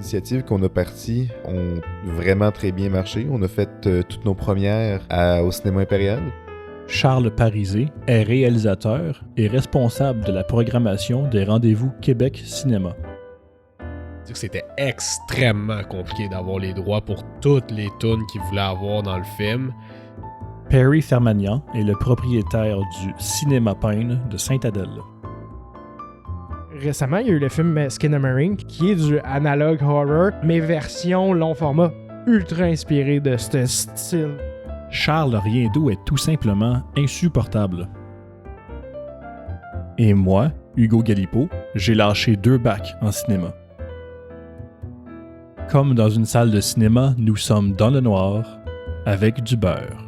initiatives qu'on a parties ont vraiment très bien marché. On a fait toutes nos premières au cinéma impérial. Charles Parisé est réalisateur et responsable de la programmation des rendez-vous Québec Cinéma. C'était extrêmement compliqué d'avoir les droits pour toutes les tunes qu'ils voulaient avoir dans le film. Perry Fermagnan est le propriétaire du Cinéma Payne de Sainte-Adèle. Récemment, il y a eu le film Skinamarink, qui est du analog horror, mais version long format, ultra inspiré de ce style. Charles Riendeau est tout simplement insupportable. Et moi, Hugo Galipeau, j'ai lâché 2 bacs en cinéma. Comme dans une salle de cinéma, nous sommes dans le noir, avec du beurre.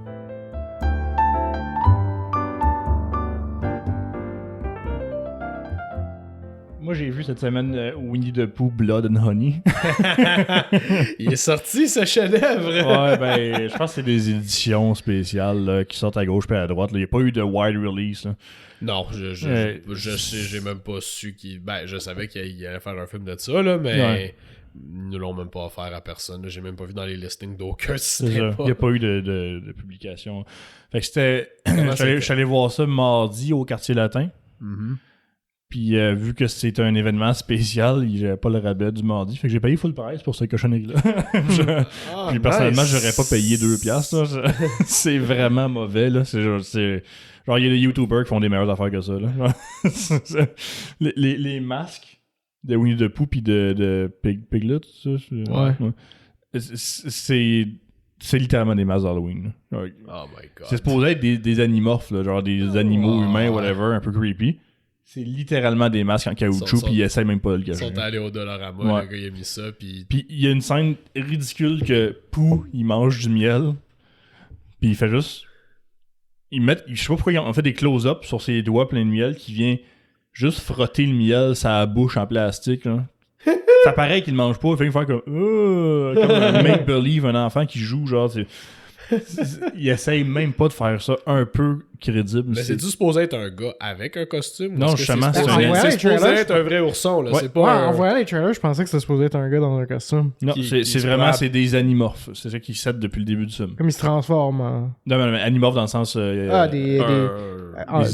Moi, j'ai vu cette semaine Winnie the Pooh, Blood and Honey. Il est sorti, ce chef-d'œuvre! Ouais, ben, je pense que c'est des éditions spéciales là, qui sortent à gauche et à droite. Il n'y a pas eu de wide release. Là. Non, je sais, j'ai même pas su qu'il... Ben, je savais qu'il allait faire un film de ça, là, mais ils ne l'ont même pas offert à personne. Là. J'ai même pas vu dans les listings d'aucun cinéma. Il n'y a pas eu de publication. Fait que c'était... Je suis allé voir ça mardi au Quartier Latin. Mm-hmm. Puis vu que c'était un événement spécial, il n'avait pas le rabais du mardi. Fait que j'ai payé full price pour cette cochonnerie-là. Puis personnellement, j'aurais pas payé 2$. Là. C'est vraiment mauvais. Là. C'est genre, il y a des YouTubers qui font des meilleures affaires que ça. Là. les masques de Winnie the Pooh puis de Piglet, ça, c'est littéralement des masques d'Halloween. Genre, oh my god. C'est supposé être des animorphes, là, genre des animaux humains, whatever, un peu creepy. C'est littéralement des masques en caoutchouc, puis ils essayent même pas de le cacher. Ils sont allés au Dollarama, le gars il a mis ça, puis il y a une scène ridicule que Pooh, il mange du miel, puis il fait juste... je sais pas pourquoi ils ont fait des close-ups sur ses doigts pleins de miel, qui vient juste frotter le miel sur la bouche en plastique, là. Ça paraît qu'il ne mange pas, il fait faire comme un make-believe, un enfant qui joue, genre... Il essaye même pas de faire ça un peu crédible. Mais c'est-tu supposé être un gars avec un costume? Non, justement, c'est supposé être un vrai ourson. Là. Ouais. C'est pas en voyant les trailers, je pensais que c'était supposé être un gars dans un costume. Non, c'est vraiment c'est des animorphes. C'est ça qui set depuis le début du film. Comme ils se transforment en... Non, mais animorphes dans le sens... des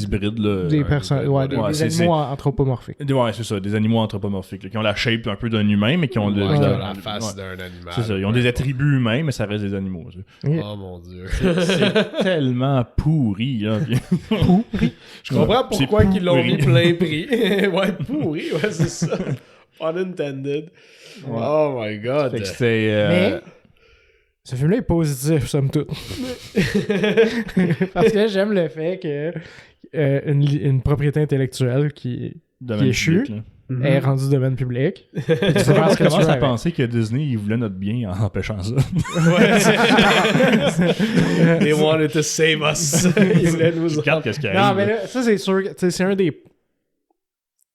hybrides. Là, des personnes. Des animaux anthropomorphiques. Ouais, c'est ça. Des animaux anthropomorphiques. Là, qui ont la shape un peu d'un humain, mais qui ont la face d'un animal. C'est ça. Ils ont des attributs humains, mais ça reste des animaux. Oh mon dieu. C'est tellement pourri. Là. Pourri. Je comprends pourquoi ils l'ont mis plein prix. Ouais, pourri, ouais, c'est ça. Pun intended. Ouais. Oh my god. Fait que c'était... Mais ce film-là est positif, somme toute. Parce que j'aime le fait que une propriété intellectuelle qui est échue est rendue domaine public. Tu commences à penser que Disney il voulait notre bien en empêchant ça. They wanted to save us. Ils voulaient nous regarde qu'est-ce qui arrive. Non, mais là, ça c'est sûr que c'est un des...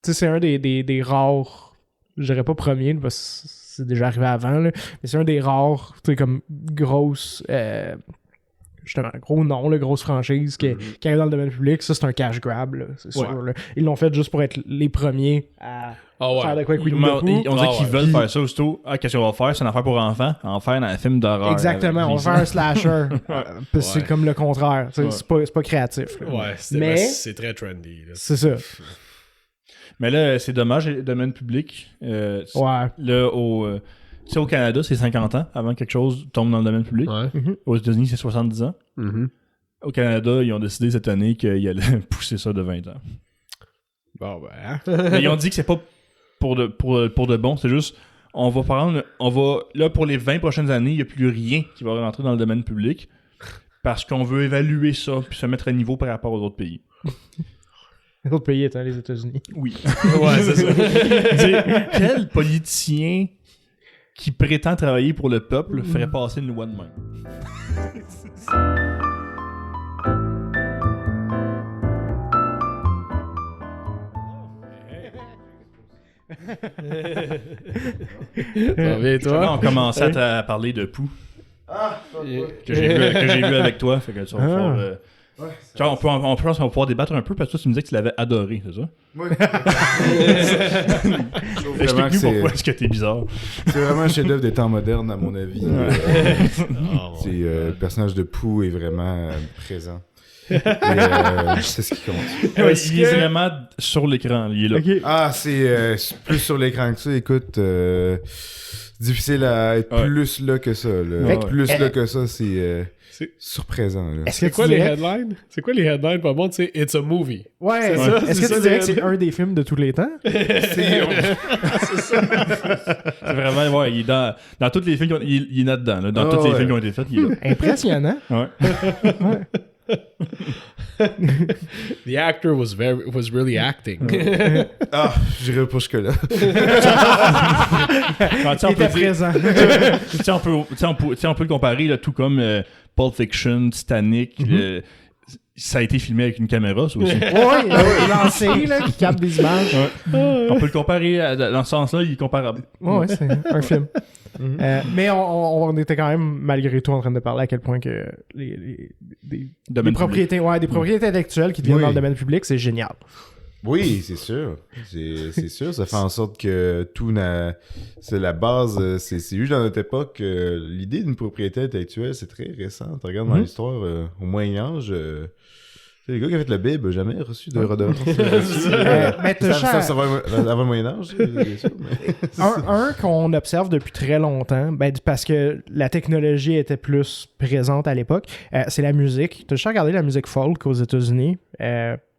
c'est un des rares... Je dirais pas premier, parce que c'est déjà arrivé avant, là, mais c'est un des rares, tu sais, comme grosse... justement, gros nom, là, grosse franchise qui arrive dans le domaine public. Ça, c'est un cash grab, là, c'est sûr. Là. Ils l'ont fait juste pour être les premiers à faire de quoi avec Winnie the Pooh. On dit qu'ils veulent faire ça aussitôt. Ah, qu'est-ce qu'on va faire? C'est une affaire pour enfants. En faire dans un film d'horreur. Exactement, on va faire un slasher. C'est comme le contraire. C'est pas créatif. Là. Ouais, mais c'est très trendy. Là. C'est ça. Mais là, c'est dommage, le domaine public. Là, au Canada, c'est 50 ans avant que quelque chose tombe dans le domaine public. Ouais. Aux États-Unis, c'est 70 ans. Mm-hmm. Au Canada, ils ont décidé cette année qu'ils allaient pousser ça de 20 ans. Bon, ben. Mais ils ont dit que c'est pas pour de bon, c'est juste, là, pour les 20 prochaines années, il n'y a plus rien qui va rentrer dans le domaine public parce qu'on veut évaluer ça puis se mettre à niveau par rapport aux autres pays. L'autre pays étant les États-Unis. Oui. Ouais, c'est ça. Quel politicien qui prétend travailler pour le peuple ferait passer une loi de même? Ça va, toi? On commençait à parler de Pooh. Que j'ai vu avec toi. Fait que tu vas pouvoir Genre, on pense qu'on va pouvoir débattre un peu parce que toi, tu me disais que tu l'avais adoré, c'est ça? Ouais. Explique-nous pourquoi est-ce que t'es bizarre. C'est vraiment un chef-d'œuvre des temps modernes, à mon avis. Oh, Le personnage de Pooh est vraiment présent. Et, c'est ce qui compte. Il est vraiment sur l'écran, il est là. Ok. Ah, c'est plus sur l'écran que ça. Écoute, difficile à être plus là que ça. Là. Ouais. Plus là que ça, c'est surprésent. Là. Est-ce que C'est quoi tu les dirais... headlines? C'est quoi les headlines? Pas bon, tu sais, it's a movie. Ouais, C'est ça, est-ce c'est que ça, tu dirais que les- c'est un des films de tous les temps? C'est vraiment, ouais, il est dans tous les films, il est là-dedans. Là. Dans tous les films qui ont été faits, il est là. Impressionnant. Ouais. The actor was really acting. Ah, j'irai pas jusque-là. Quand, Il était présent. on peut le comparer, là, tout comme Pulp Fiction, Titanic. Ça a été filmé avec une caméra, ça aussi. Ouais, lancé, là, qui capte des images. On peut le comparer dans ce sens-là, il est comparable. Ouais, c'est un film. Mais on était quand même, malgré tout, en train de parler à quel point que des propriétés, des propriétés intellectuelles qui deviennent dans le domaine public, c'est génial. Oui, c'est sûr. C'est sûr. Ça fait en sorte que tout c'est la base. C'est juste dans notre époque. L'idée d'une propriété intellectuelle, c'est très récent. Tu regardes dans l'histoire, au Moyen-Âge, le gars qui a fait la Bible n'a jamais reçu de redevance. Mais ça va avant le Moyen-Âge, bien sûr. Mais... un qu'on observe depuis très longtemps, parce que la technologie était plus présente à l'époque, c'est la musique. Tu as juste regardé la musique folk aux États-Unis.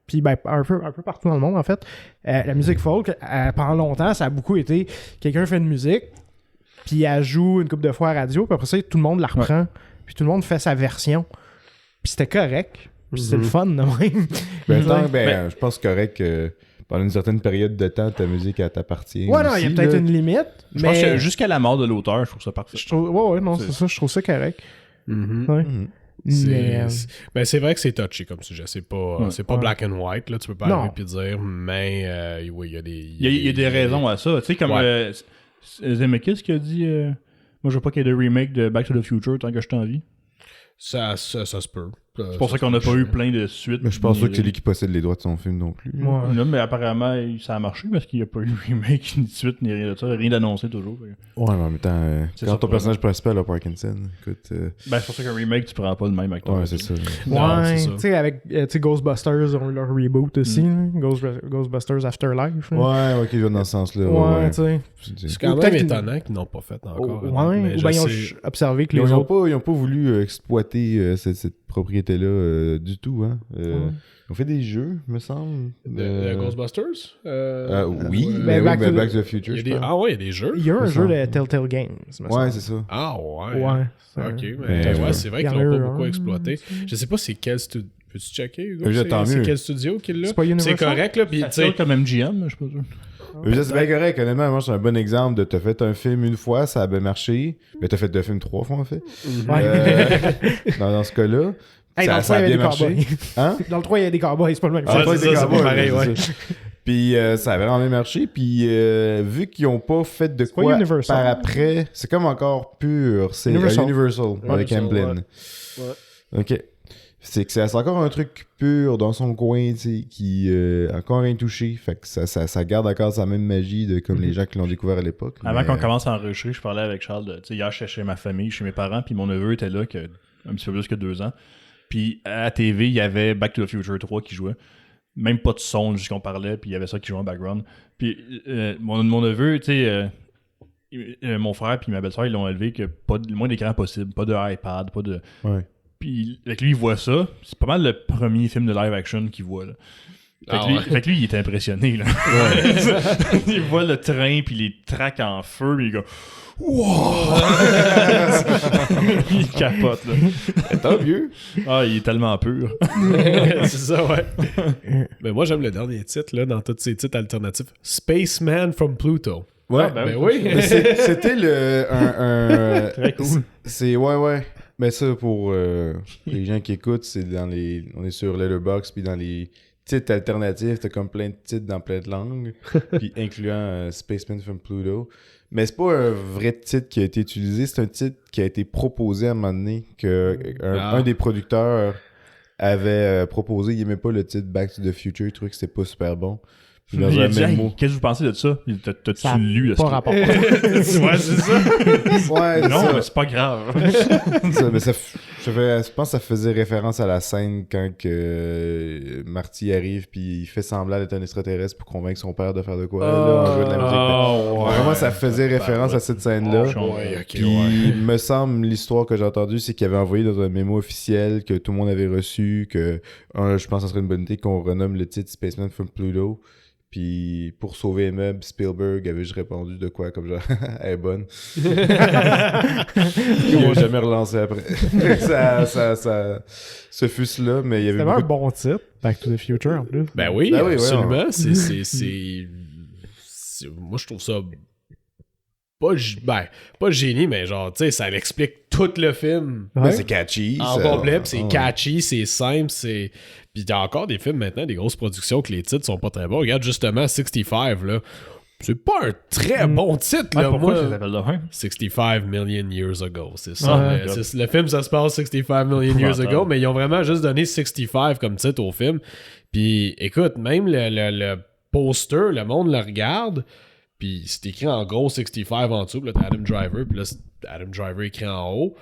Puis un peu partout dans le monde, en fait. La musique folk, pendant longtemps, ça a beaucoup été quelqu'un fait une musique, puis elle joue une couple de fois à la radio, puis après ça, tout le monde la reprend, puis tout le monde fait sa version. Puis c'était correct. Puis c'était le fun, de même. Je pense correct que pendant une certaine période de temps, ta musique, elle t'appartient. Ouais, non, il y a aussi, peut-être là. une limite. Je mais pense que jusqu'à la mort de l'auteur, je trouve ça parfait. je trouve, c'est ça, je trouve ça correct. Mhm. Ouais. Mais, C'est vrai que c'est touchy comme sujet. C'est pas black and white. Là. Tu peux pas Non. arriver et dire, mais oui, il y a des. Il y a des raisons à ça. Tu sais, comme Zemeckis qui a dit moi, je veux pas qu'il y ait de remake de Back to the Future tant que je suis en vie. Ça se peut. C'est pour ça qu'on n'a pas eu plein de suites. Mais je pense pas ni- que c'est lui qui possède les droits de son film non plus. ouais. Là, mais apparemment, ça a marché parce qu'il n'y a pas eu de remake, ni de suite, ni rien de ça. Rien d'annoncé toujours. Ouais, mais en même temps, C'est quand ça, ton personnage principal a Parkinson, écoute... Ben, c'est pour ça qu'un remake, tu prends pas le même acteur. ouais, c'est ça. Non, c'est ça. Tu sais, avec Ghostbusters, ont eu leur reboot aussi. là. Ghostbusters Afterlife. là. Ouais, ok, je vais dans ce sens-là. Ouais, tu sais. C'est quand Ou même peut-être étonnant qu'ils n'ont pas fait encore. Ouais, Mais ou je bien ils ont sais- observé que Ils les ont autres... pas voulu exploiter cette propriété-là du tout, hein. Ils ont fait des jeux, me semble. de Ghostbusters? Oui, mais mais Back to Back the- to the Future, Il y a je des... pense. Ah ouais, il y a des jeux. Il y a un me jeu semble. de Telltale Games. me Ouais, semble. c'est ça. Ah ouais. Ouais. Ok, Mais mais ouais, ouais. c'est vrai Il y qu'ils en a l'ont eu pas beaucoup un. exploité. Je sais pas c'est quel studio. Peux-tu checker, Hugo? Mais tant C'est mieux. quel studio qui l'a? C'est pas Universal? C'est correct, là. Puis, Ça tu sais, tire comme MGM, je sais pas sûr. Mais je dis, c'est bien correct, honnêtement, moi, c'est un bon exemple de t'as fait un film une fois, ça a bien marché, mais t'as fait deux films 3 fois, en fait. Dans ce cas-là, Hey, dans le ça 3, a il y bien avait des marché. cowboys. Hein? Dans le 3, il y a des cowboys, c'est pas le même. Ah, Ouais, pas c'est des ça, c'est cowboys, pas pareil, c'est ouais. ça. Puis ça a vraiment bien marché. Puis vu qu'ils ont pas fait de pas quoi Universal. par après, c'est comme encore pur. C'est Universal. Universal avec Universal, Amblin. ouais. Ok. C'est encore un truc pur dans son coin, tu sais, qui encore rien touché. Fait que ça garde encore sa même magie de comme les gens qui l'ont découvert à l'époque. Avant mais- qu'on commence à enregistrer, je parlais avec Charles tu sais, hier, j'étais chez ma famille, chez mes parents, puis mon neveu était là, un petit peu plus que 2 ans. Puis à la TV, il y avait Back to the Future 3 qui jouait. Même pas de son, juste qu'on parlait, puis il y avait ça qui jouait en background. Puis mon neveu, tu sais, mon frère puis ma belle-sœur, ils l'ont élevé que pas le moins d'écran possible, pas de iPad, pas de... Ouais. Puis avec lui, il voit ça. C'est pas mal le premier film de live action qu'il voit, là. Fait que lui, il est impressionné, là. Il voit le train, puis les tracks en feu, puis il est comme... Wow! Il capote, là. Tant mieux. Ah, il est tellement pur. c'est ça, ouais. Mais moi, j'aime le dernier titre, là, dans tous ces titres alternatifs. Spaceman from Pluto. Ouais, Ah, ben Ben oui. Mais c'était un Très cool. C'est ouais. Mais ça pour les gens qui écoutent, c'est on est sur Letterboxd puis dans les titres alternatifs, t'as comme plein de titres dans plein de langues, puis incluant Spaceman from Pluto. Mais c'est pas un vrai titre qui a été utilisé, c'est un titre qui a été proposé à un moment donné que un des producteurs avait proposé, il aimait pas le titre Back to the Future, il trouvait que c'était pas super bon. Puis dans un Hey, mémo. qu'est-ce que vous pensez de ça? Ça T'as-tu lu le Pas script? rapport. Ouais, c'est ça. Ouais, Non, ça. mais c'est pas grave. Ça, mais je pense que ça faisait référence à la scène quand que Marty arrive puis il fait semblant d'être un extraterrestre pour convaincre son père de faire de quoi. Là, on joue de la musique. Vraiment, ça faisait référence à cette scène-là. Ouais, ok, Puis, ouais. me semble, l'histoire que j'ai entendue, c'est qu'il avait envoyé dans un mémo officiel que tout le monde avait reçu, que je pense que ça serait une bonne idée qu'on renomme le titre Spaceman from Pluto. Puis pour sauver les meubles, Spielberg avait juste répondu de quoi, comme genre, elle est bonne. Il n'a jamais relancé après. Ce fut-là, mais il y avait C'était un beaucoup bon titre, Back to the Future en plus. Ben oui, Ben oui, absolument. Moi, je trouve ça pas génie, mais genre, tu sais, ça explique tout le film. de... Ouais. c'est catchy. En ça. complet, pis c'est Ouais. catchy, c'est simple, c'est... Puis il y a encore des films maintenant, des grosses productions, que les titres sont pas très bons. Regarde justement 65, là. C'est pas un très bon titre, là. Pourquoi moi. ça s'appelle de même? 65 million years ago, c'est ça. Ouais. Mais le film, ça se passe 65 million years Épouvantable. ago, mais ils ont vraiment juste donné 65 comme titre au film. Puis écoute, même le poster, le monde le regarde, puis c'est écrit en gros 65 en dessous, puis là t'as Adam Driver, puis là c'est Adam Driver écrit en haut.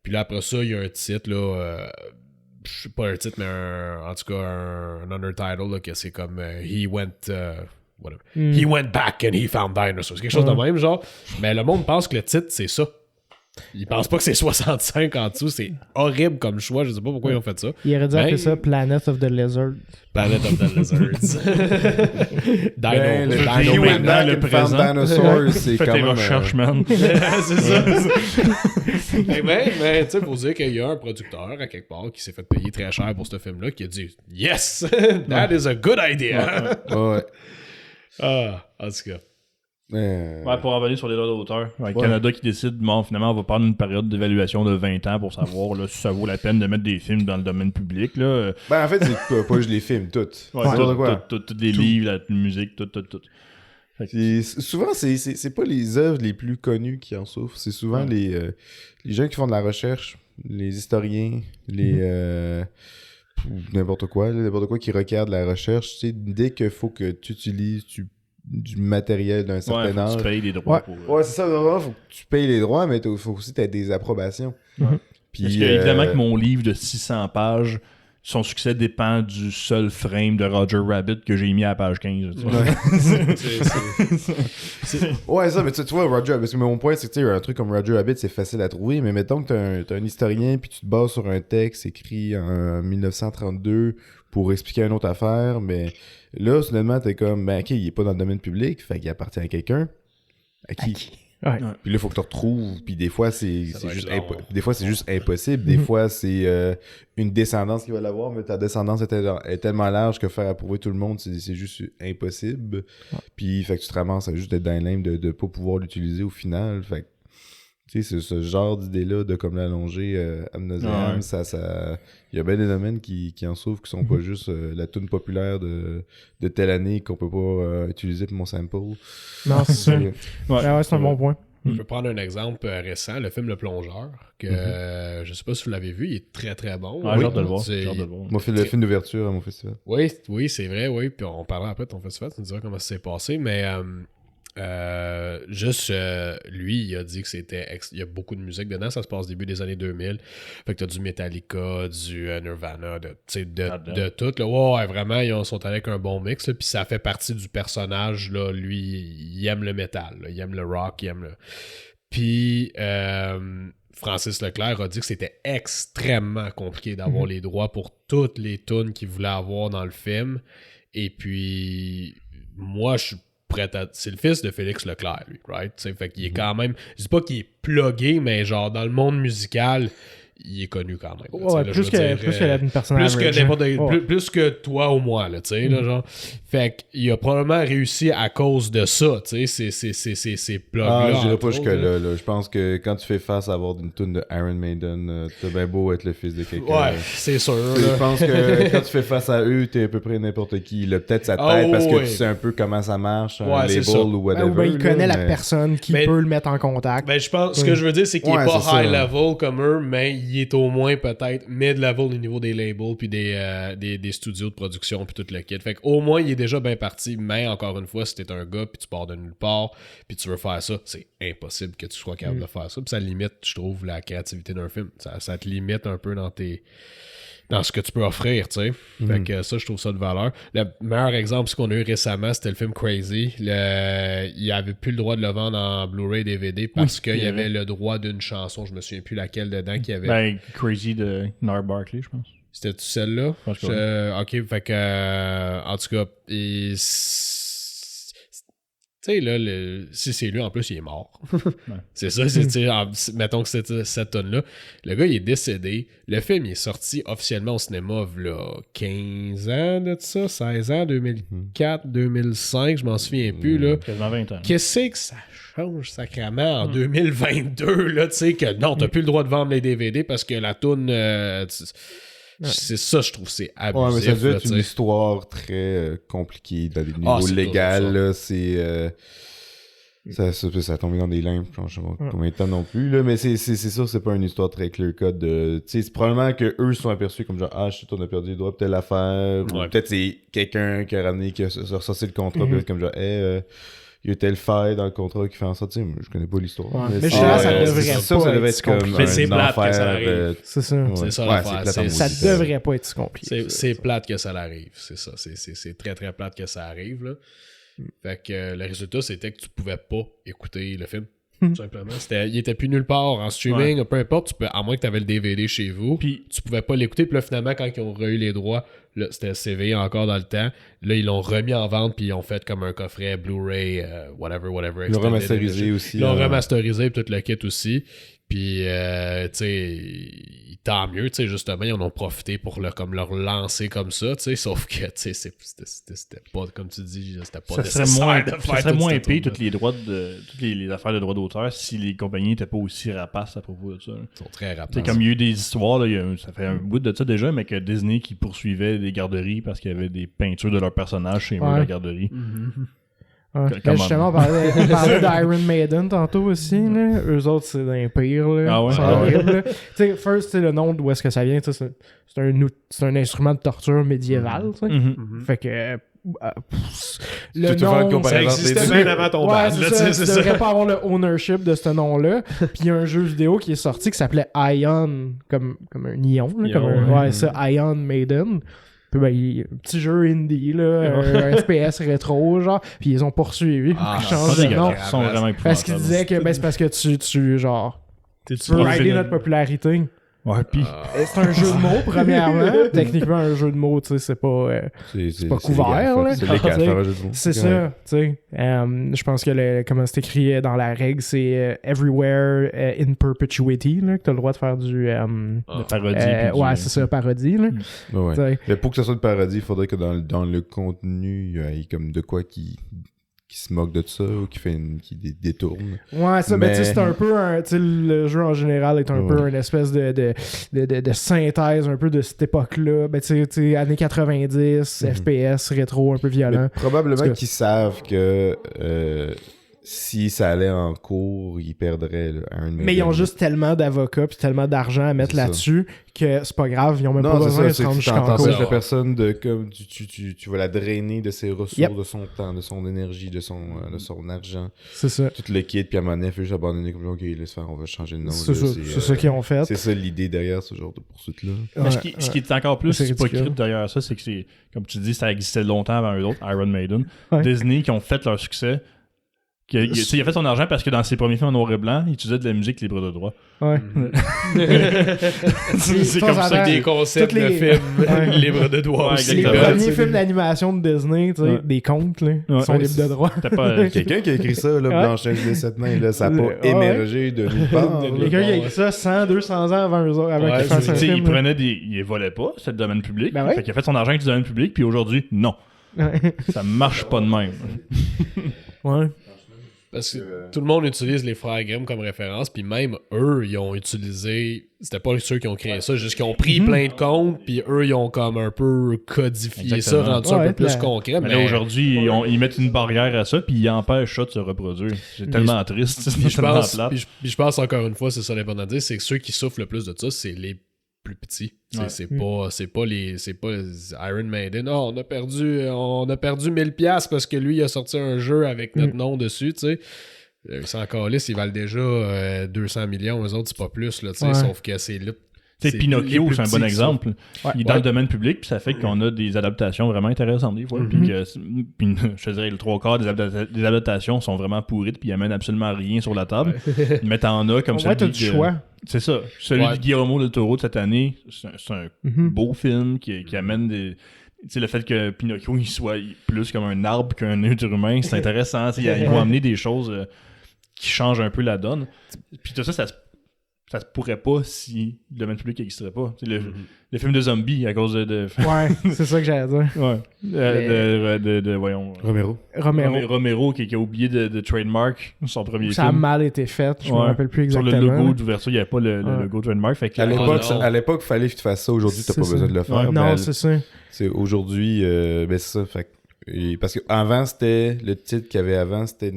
Puis là après ça, il y a un titre, là... je sais pas un titre, mais en tout cas un undertitle, là, que c'est comme He went... whatever. He went back and he found dinosaurs. Quelque chose de même, genre. Mais le monde pense que le titre, c'est ça. Ils pensent pas que c'est 65 en dessous. C'est horrible comme choix. Je sais pas pourquoi ils ont fait ça. Il aurait dû appeler Ben- ça Planet of the Lizard. Planet of the Lizards. Ben, le Dino He He went went back back and and found found dinosaurs, c'est Fais quand tes même... recherches, man. c'est ça. mais tu sais, faut dire qu'il y a un producteur à quelque part qui s'est fait payer très cher pour ce film-là qui a dit Yes, that is a good idea. Ouais. En tout cas. Ouais, pour en revenir sur les droits d'auteur. Ouais, Ouais. Canada qui décide, bon, finalement, on va prendre une période d'évaluation de 20 ans pour savoir là, si ça vaut la peine de mettre des films dans le domaine public. Là. Ben, en fait, c'est pas je les filme toutes. Ouais, C'est n'importe quoi. tous les livres, la musique, tout. Fait que- Puis, souvent, c'est pas les œuvres les plus connues qui en souffrent. C'est souvent les gens qui font de la recherche, les historiens, n'importe quoi qui requiert de la recherche. Tu sais, dès qu'il faut que tu utilises du matériel d'un Ouais, certain faut que âge. tu payes les droits Ouais. pour... Ouais, c'est ça, vraiment, faut que tu payes les droits, mais il faut aussi que tu aies des approbations. Puis, Parce que, évidemment que mon livre de 600 pages, son succès dépend du seul frame de Roger Rabbit que j'ai mis à la page 15. tu sais. Ouais, ça, mais tu vois, Roger, parce que mon point, c'est que tu sais, un truc comme Roger Rabbit, c'est facile à trouver, mais mettons que t'as un historien, puis tu te bases sur un texte écrit en 1932 pour expliquer une autre affaire, mais là, soudainement, t'es comme, ben ok, il est pas dans le domaine public, fait qu'il appartient à quelqu'un. À qui? Ouais. Puis là, il faut que tu retrouves, puis des fois, c'est doit juste, être long. des fois, c'est juste impossible, des fois, c'est une descendance qui va l'avoir, mais ta descendance est tellement large que faire approuver tout le monde, c'est juste impossible. Puis, fait que tu te ramasses à juste être dans l'aime de pas pouvoir l'utiliser au final. Fait que, tu sais, c'est ce genre d'idée-là de comme l'allonger ad nauseam, Ouais. ça... Il y a bien des domaines qui en souffrent, qui sont pas juste la toune populaire de telle année qu'on peut pas utiliser pour mon sample. Non, c'est ça. Ouais, Ouais, c'est un bon point. Je peux prendre un exemple récent, le film Le Plongeur, que je sais pas si vous l'avez vu, il est très très bon. Ouais, j'ai hâte de le voir. C'est- j'ai hâte de le voir. Moi, fait le film d'ouverture à mon festival. Oui, c'est vrai, oui. Puis on parlera après de ton festival, tu nous diras comment ça s'est passé. Mais lui, il a dit que il y a beaucoup de musique dedans. Ça se passe au début des années 2000. Fait que t'as du Metallica, du Nirvana, de tout. Là. Ouais, vraiment, ils sont allés avec un bon mix. Là, puis ça fait partie du personnage. Là. Lui, il aime le métal. Là. Il aime le rock. Il aime le... Puis... Francis Leclerc a dit que c'était extrêmement compliqué d'avoir les droits pour toutes les tunes qu'il voulait avoir dans le film. Et puis, moi, je suis prêt à... C'est le fils de Félix Leclerc, lui, right? T'sais, fait qu'il est quand même... Je dis pas qu'il est plugué, mais genre, dans le monde musical, il est connu quand même. Là, Ouais, là, plus je veux dire, que la personne plus que average, n'importe hein. plus que toi ou moi, là, tu sais, là, genre. Fait qu'il a probablement réussi à cause de ça, tu sais, ces plugs-là. Je dirais entre pas jusque autres, là. Je pense que quand tu fais face à avoir une tune de Iron Maiden, t'as bien beau être le fils de quelqu'un. Ouais, c'est sûr. Je là. pense que quand tu fais face à eux, t'es à peu près n'importe qui. Il a peut-être sa tête Ah, parce que ouais. tu sais un peu comment ça marche, un Ouais, c'est label ça. ou whatever. Ou ben, il connaît là, la mais- personne qui Mais- peut le mettre en contact. Ben, je pense, ce que je veux dire, c'est qu'il Ouais, est pas c'est ça. high level comme eux, mais il est au moins peut-être mid-level au niveau des labels puis des studios de production puis tout le kit. Fait qu'au moins, il est déjà bien parti, mais encore une fois, si t'es un gars puis tu pars de nulle part puis tu veux faire ça, c'est impossible que tu sois capable de faire ça. Puis ça limite, je trouve, la créativité d'un film. Ça te limite un peu dans ce que tu peux offrir, tu sais. Fait que ça, je trouve ça de valeur. Le meilleur exemple, ce qu'on a eu récemment, c'était le film Crazy. Il avait plus le droit de le vendre en Blu-ray DVD parce qu'il y avait le droit d'une chanson, je me souviens plus laquelle dedans, qu'il y avait... Ben, Crazy de Gnarls Barkley, je pense. C'était-tu celle-là? Ok, fait que... en tout cas, tu sais, là, si c'est lui, en plus, il est mort. C'est ça, mettons que c'est cette tonne-là. Le gars, il est décédé. Le film, il est sorti officiellement au cinéma, là, 15 ans de ça, 16 ans, 2004, 2005, je m'en souviens plus, là. Quasiment 20 ans. Qu'est-ce que ça change sacrément en 2022, là, tu sais, que non, t'as plus le droit de vendre les DVD parce que la toune... c'est ça, je trouve, c'est abusif. Ouais, mais ça doit être là, une histoire très compliquée dans les niveaux légaux. Là, ça a tombé dans des limbes, je sais pas combien de temps non plus. Là, mais c'est sûr, c'est pas une histoire très clear-cut. C'est probablement qu'eux se sont aperçus comme genre, on a perdu les droits pour telle affaire. Ou peut-être c'est quelqu'un qui a ramené, qui a ressorti le contrat, puis comme genre, il y a tel faille dans le contrat qui fait en sorte, tu sais, je connais pas l'histoire. Ouais. Mais ça devrait être comme mais c'est plate enfer, que ça arrive. C'est ça. C'est ça l'affaire. Ça devrait pas être si compliqué. C'est plate que ça l'arrive, c'est ça. C'est très très plate que ça arrive, là. Fait que le résultat, c'était que tu pouvais pas écouter le film. Tout simplement. Il était plus nulle part en streaming, peu importe, à moins que tu avais le DVD chez vous, puis tu pouvais pas l'écouter. Puis là, finalement, quand ils ont eu les droits, là, c'était CV encore dans le temps. Là, ils l'ont remis en vente, puis ils ont fait comme un coffret Blu-ray, whatever. Ils l'ont remasterisé aussi. Ils l'ont remasterisé, puis tout le kit aussi. Puis, tu sais, tant mieux, tu sais, justement, ils en ont profité pour comme leur lancer comme ça, tu sais, sauf que, tu sais, c'était pas, comme tu dis, c'était pas nécessaire de faire ça serait moins épais, toutes les affaires de droits d'auteur, si les compagnies n'étaient pas aussi rapaces à propos de ça. Ils sont très rapaces. C'est comme il y a eu des histoires, là, ça fait un bout de ça déjà, mais que Disney qui poursuivait des garderies parce qu'il y avait des peintures de leurs personnages chez eux de la garderie. Justement, on parlait d'Iron Maiden tantôt aussi. Là. Eux autres, c'est d'un pire. C'est horrible. Tu sais, first, le nom d'où est-ce que ça vient, c'est un instrument de torture médiéval. Fait que. Le nom, ça existait bien avant ton band. Tu devrais pas avoir le ownership de ce nom-là. Puis il y a un jeu vidéo qui est sorti qui s'appelait Ion, comme un ion. Ça, Iron Maiden. Puis ben, un petit jeu indie, là, un FPS rétro, genre, puis ils ont poursuivi, ils changent de nom. Parce qu'ils disaient que c'est parce que tu veux rider notre popularité. Ouais, pis... c'est un jeu de mots, premièrement. Techniquement, un jeu de mots, tu sais, c'est pas couvert. C'est ça, tu sais. Je pense que comment c'est écrit dans la règle, c'est Everywhere in Perpetuity, là, que t'as le droit de faire du... parodie. C'est ça, parodie. Là. Mais pour que ça soit une parodie, il faudrait que dans le contenu, il y ait comme de quoi qui se moque de ça ou qui détourne. Ouais, ça, mais tu sais, c'est un peu le jeu en général est un peu une espèce de synthèse un peu de cette époque-là. Ben, tu sais, années 90, FPS, rétro, un peu violent. Mais probablement qu'ils savent que si ça allait en cours, ils perdraient un mais ils ont juste tellement d'avocats puis tellement d'argent à mettre là-dessus que c'est pas grave, ils ont même pas besoin de se rendre jusqu'en cours. La personne comme tu vas la drainer de ses ressources, de son temps, de son énergie, de son argent. C'est ça. Tout le kit, puis à un moment donné, elle fait juste abandonner comme OK, laisse faire, on va changer de nom. C'est ça qu'ils ont fait. C'est ça l'idée derrière ce genre de poursuite-là. Mais ce qui est encore plus hypocrite derrière ça, c'est que c'est, comme tu dis, ça existait longtemps avant eux autres, Iron Maiden. Disney qui ont fait leur succès. Il a fait son argent parce que dans ses premiers films en noir et blanc, il utilisait de la musique libre de droit. Ouais. c'est comme ça que des concepts de films libres de droit. Les premiers films d'animation de Disney, tu sais, des contes, là, sont libres de droit. Quelqu'un qui a écrit ça, là, Blanche-Neige des 7 nains, là, ça n'a pas émergé de nulle part. Quelqu'un qui a écrit ça 100, 200 ans avant eux autres, avant qu'ils fassent un film. Il volait pas, c'est le domaine public. Fait qu'il a fait son argent avec le domaine public, puis aujourd'hui, non. Ça marche pas de même. Ouais. Parce que tout le monde utilise les frères Grimm comme référence, puis même eux, ils ont utilisé... C'était pas ceux qui ont créé ça, juste qu'ils ont pris plein de comptes, puis eux, ils ont comme un peu codifié Exactement. ça, rendu ça un peu plus concret. Mais là, aujourd'hui, ils mettent une barrière à ça, puis ils empêchent ça de se reproduire. C'est tellement triste. C'est tellement plate. Puis je pense, encore une fois, c'est ça l'important de dire, c'est que ceux qui souffrent le plus de ça, c'est les plus petits. C'est pas Iron Maiden. Oh, on a perdu 1000$ parce que lui, il a sorti un jeu avec notre nom dessus, tu sais. Sans calice, ils valent déjà 200 millions, eux autres, c'est pas plus, là, tu sais, sauf que c'est là. Tu sais, Pinocchio, c'est un bon exemple. Il est dans le domaine public, puis ça fait qu'on a des adaptations vraiment intéressantes des fois. Puis je te dirais, le 3/4 des adaptations sont vraiment pourrites, puis ils amènent absolument rien sur la table. Mais t'en as comme ça. Ouais, t'as du choix. C'est ça. Celui de Guillermo del Toro de cette année, c'est un beau film qui amène des... Tu sais, le fait que Pinocchio, il soit plus comme un arbre qu'un être humain, c'est intéressant. Ils vont amener des choses qui changent un peu la donne. Puis tout ça, ça se pourrait pas si le domaine public n'existerait pas. Le film de zombies à cause de... Ouais, c'est ça que j'allais dire. Ouais. Voyons... Romero qui a oublié de trademark son premier film. Ça a mal été fait, je me rappelle plus exactement. Sur le logo d'ouverture, il n'y avait pas le logo trademark. Fait que, à l'époque, il fallait que tu fasses ça. Aujourd'hui, tu n'as pas besoin de le faire. Ouais. Non, c'est ça. C'est aujourd'hui, c'est ça. Fait parce qu'avant, c'était... Le titre qu'il y avait avant, c'était...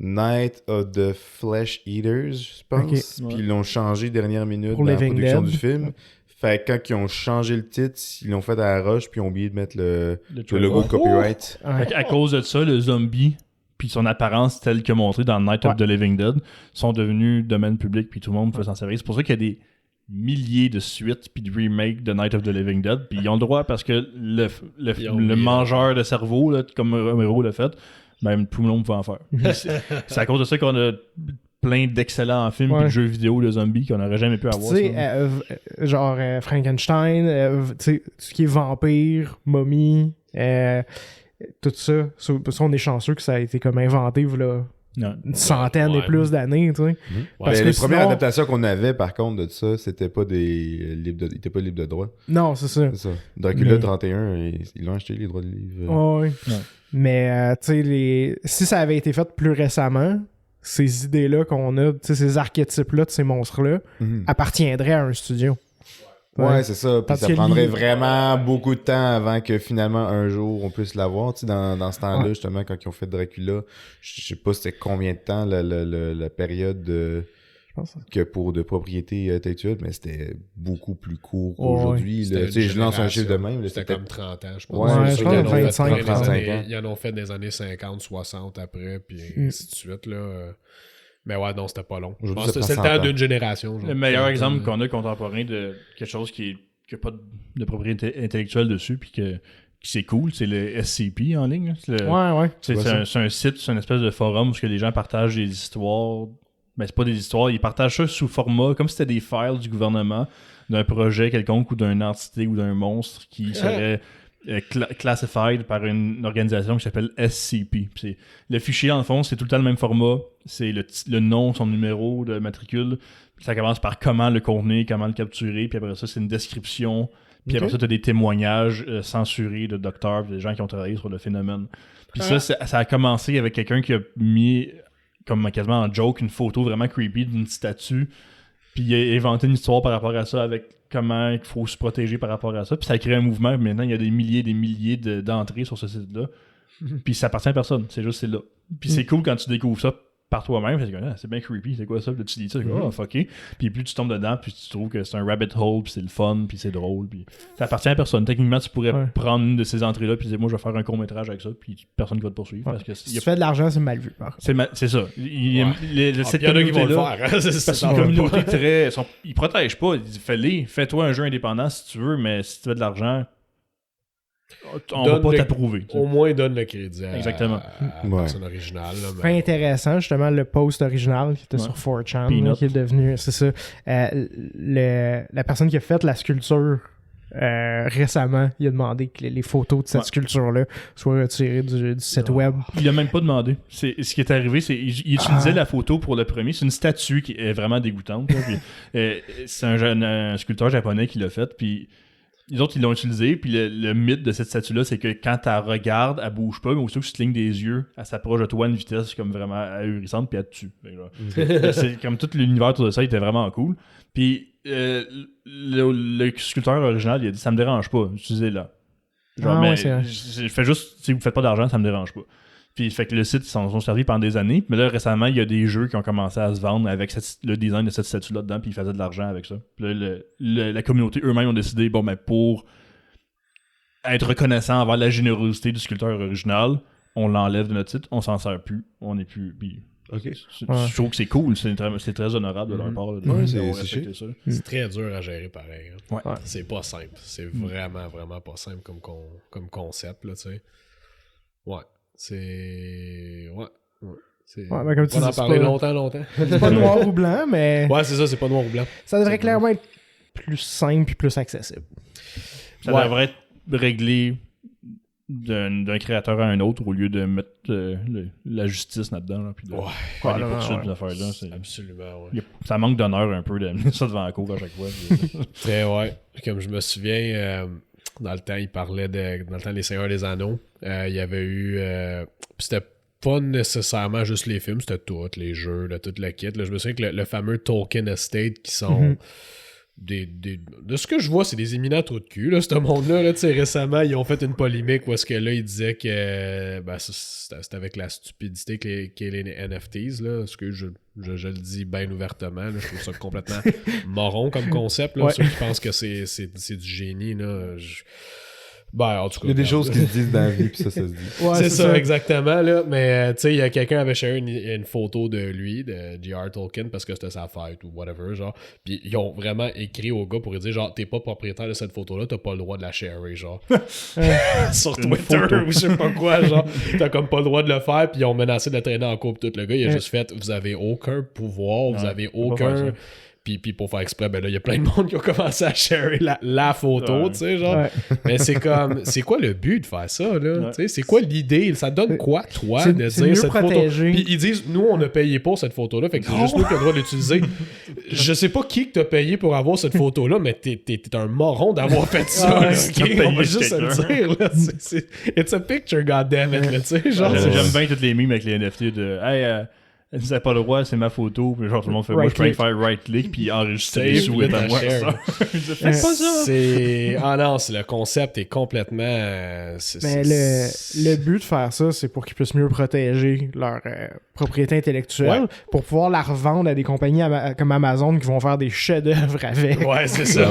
Night of the Flesh Eaters, je pense. Puis ils l'ont changé dernière minute pour dans la Living production Dead. du film. Fait que quand ils ont changé le titre, ils l'ont fait à la roche, puis ils ont oublié de mettre le logo de copyright. À cause de ça, le zombie puis son apparence telle que montrée dans Night of the Living Dead sont devenus domaine public, puis tout le monde peut s'en servir. C'est pour ça qu'il y a des milliers de suites puis de remakes de Night of the Living Dead, puis ils ont le droit parce que le mangeur de cerveau, là, comme Romero l'a fait, même tout le monde peut en faire. C'est à cause de ça qu'on a plein d'excellents films et de jeux vidéo de zombies qu'on n'aurait jamais pu avoir. Tu sais, genre Frankenstein, tu sais, tout ce qui est vampire, momie, tout ça. On est chanceux que ça a été comme inventé là, une centaine et plus d'années, tu sais. Parce que les premières adaptations qu'on avait, par contre, de ça, c'était pas ils étaient pas libres de droit. Non, c'est ça. Dracula 31, ils l'ont acheté, les droits de livre. Ouais. Mais, tu sais, si ça avait été fait plus récemment, ces idées-là qu'on a, ces archétypes-là de ces monstres-là, appartiendraient à un studio. Ouais, c'est ça. Puis ça prendrait vraiment beaucoup de temps avant que finalement un jour on puisse l'avoir. Tu sais, dans ce temps-là, justement, quand ils ont fait Dracula, je sais pas c'était combien de temps la période que pour de propriété intellectuelle, mais c'était beaucoup plus court qu'aujourd'hui. Tu sais, je lance un chiffre de même. C'était comme 30 ans, je pense. Ouais, je pense 25, 35 ans. Ils en ont fait des années 50, 60 après, puis ainsi de suite, là. Mais ouais, non, c'était pas long. Je pense que c'est le temps d'une génération. Le meilleur exemple qu'on a contemporain de quelque chose qui n'a pas de propriété intellectuelle dessus, puis qui c'est cool, c'est le SCP en ligne. C'est un site, c'est une espèce de forum où les gens partagent des histoires. Mais c'est pas des histoires, ils partagent ça sous format, comme si c'était des files du gouvernement, d'un projet quelconque ou d'une entité ou d'un monstre qui serait classified par une organisation qui s'appelle SCP. Puis le fichier, dans le fond, c'est tout le temps le même format. C'est le nom, son numéro de matricule. Puis ça commence par comment le contenir, comment le capturer. Puis après ça, c'est une description. Puis après ça, tu as des témoignages censurés de docteurs, des gens qui ont travaillé sur le phénomène. Puis ça a commencé avec quelqu'un qui a mis, comme quasiment en joke, une photo vraiment creepy d'une statue. Puis il a inventé une histoire par rapport à ça avec comment il faut se protéger par rapport à ça. Puis ça a créé un mouvement. Maintenant, il y a des milliers d'entrées sur ce site-là. Puis ça appartient à personne. C'est juste, c'est là. Puis c'est cool quand tu découvres ça par toi-même. C'est bien creepy. C'est quoi ça? Puis tu dis ça. Fucké. Puis plus tu tombes dedans, puis tu trouves que c'est un rabbit hole, puis c'est le fun, puis c'est drôle. Puis ça appartient à personne. Techniquement, tu pourrais prendre une de ces entrées-là, puis dire, moi, je vais faire un court-métrage avec ça, puis personne ne va te poursuivre. Parce que si tu fais de l'argent, c'est mal vu. C'est ça. Cette communauté-là, le faire. Parce qu'une communauté très... Ils protègent pas. Ils disent, fais-toi un jeu indépendant si tu veux, mais si tu veux de l'argent, on va pas t'approuver. Au moins, donne le crédit à Exactement. la personne originale. C'est intéressant, justement, le post original qui était sur 4chan, qui est devenu, c'est ça, la personne qui a fait la sculpture récemment, il a demandé que les photos de cette sculpture-là soient retirées du site web. Il a même pas demandé. Ce qui est arrivé, c'est il utilisait la photo pour le premier. C'est une statue qui est vraiment dégoûtante. C'est un sculpteur japonais qui l'a faite, puis les autres, ils l'ont utilisé, puis le mythe de cette statue-là, c'est que quand tu la regardes, elle bouge pas, mais aussitôt que tu clignes des yeux, elle s'approche de toi à une vitesse comme vraiment ahurissante, puis elle te tue. C'est comme tout l'univers autour de ça, il était vraiment cool. Puis le sculpteur original, il a dit ça me dérange pas, utilisez-la. Genre, mais je fais juste, si vous faites pas d'argent, ça me dérange pas. Puis fait que le site, ils s'en sont servis pendant des années. Mais là, récemment, il y a des jeux qui ont commencé à se vendre avec le design de cette statue-là dedans, puis ils faisaient de l'argent avec ça. Puis là, la communauté eux-mêmes ont décidé, bon, ben, pour être reconnaissant envers la générosité du sculpteur original, on l'enlève de notre site, on s'en sert plus, on n'est plus. Puis, je trouve que c'est cool, c'est très honorable de leur part. C'est très dur à gérer pareil. Hein. Ouais. C'est pas simple. C'est vraiment, vraiment pas simple comme concept, là, tu sais. Ouais. C'est. Ouais. Ben comme tu on dis, en parler longtemps. C'est pas noir ou blanc, mais. Ouais, c'est ça, c'est pas noir ou blanc. Ça devrait clairement être plus simple et plus accessible. Ça devrait être réglé d'un créateur à un autre au lieu de mettre la justice là-dedans. Là, puis de faire des poursuites des affaires-là. Absolument, ça manque d'honneur un peu d'amener ça devant la cour à chaque fois. Très, comme je me souviens. Dans le temps, il parlait dans le temps des Seigneurs des Anneaux. Il y avait eu... c'était pas nécessairement juste les films, c'était tout, les jeux, tout le kit. Là, je me souviens que le fameux Tolkien Estate qui sont... de ce que je vois, c'est des éminents trous de cul, là, ce monde-là. Là, récemment, ils ont fait une polémique où est-ce que là, ils disaient que c'était avec la stupidité qu'est les NFTs. Là, parce que je le dis bien ouvertement. Là, je trouve ça complètement moron comme concept. Là, ceux qui pensent que c'est du génie. Là, en tout cas, il y a des choses qui se disent dans la vie, puis ça se dit. Ouais, c'est ça, exactement. Là. Mais tu sais, il y a quelqu'un avait share une photo de lui, de J.R. Tolkien, parce que c'était sa fête ou whatever, genre. Puis ils ont vraiment écrit au gars pour lui dire, genre, t'es pas propriétaire de cette photo-là, t'as pas le droit de la sharer, genre. Sur Twitter ou je sais pas quoi, genre. T'as comme pas le droit de le faire, puis ils ont menacé de le traîner en couple. Tout le gars, il a juste fait, vous avez aucun pouvoir, vous avez aucun... Puis pour faire exprès, ben là, il y a plein de monde qui ont commencé à sharer la photo, tu sais, genre. Ouais. Mais c'est comme, c'est quoi le but de faire ça, là? Tu sais, c'est quoi l'idée? Ça donne quoi, toi, de dire cette protégé. Photo? Puis ils disent, nous, on a payé pour cette photo-là, fait que c'est juste nous qui avons le droit de l'utiliser. Je sais pas qui que t'as payé pour avoir cette photo-là, mais t'es un moron d'avoir fait ça, là, okay? On va juste se le dire, là. It's a picture, goddammit, là, tu sais, genre. J'aime bien toutes les mimes avec les NFT de « Hey, vous n'avez pas le droit, c'est ma photo. » Puis genre, tout le monde fait « Moi, je peux faire right-click puis enregistrer les souhaits à moi. » Faites pas ça! Non, le concept est complètement... Mais le but de faire ça, c'est pour qu'ils puissent mieux protéger leur propriété intellectuelle, pour pouvoir la revendre à des compagnies comme Amazon qui vont faire des chefs-d'œuvre avec. Ouais, c'est ça.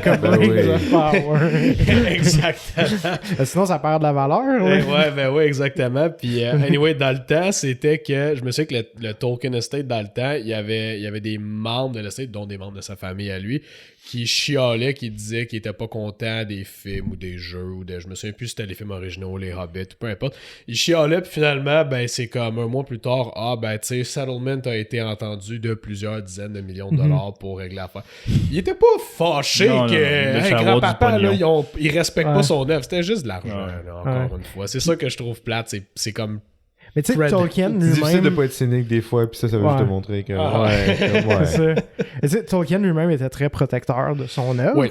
Comme Rings of Power. Exactement. Sinon, ça perd de la valeur. Ouais, exactement. Puis, anyway, dans le temps, c'était que... Je me souviens que le Tolkien Estate, dans le temps, il y avait des membres de l'estate, dont des membres de sa famille à lui, qui chialaient, qui disaient qu'ils étaient pas contents des films ou des jeux, ou je me souviens plus si c'était les films originaux, les Hobbits, peu importe. Ils chialaient, puis finalement, ben c'est comme un mois plus tard, tu sais, Settlement a été entendu de plusieurs dizaines de millions de dollars pour régler l'affaire. Il était pas fâché que grand-papa, là, il respecte pas son œuvre. C'était juste de l'argent, encore une fois. C'est ça que je trouve plate. C'est comme... Mais tu sais, Tolkien lui-même... C'est difficile de pas être cynique des fois, puis ça veut juste te montrer que... C'est ça. Mais tu sais, Tolkien lui-même était très protecteur de son œuvre.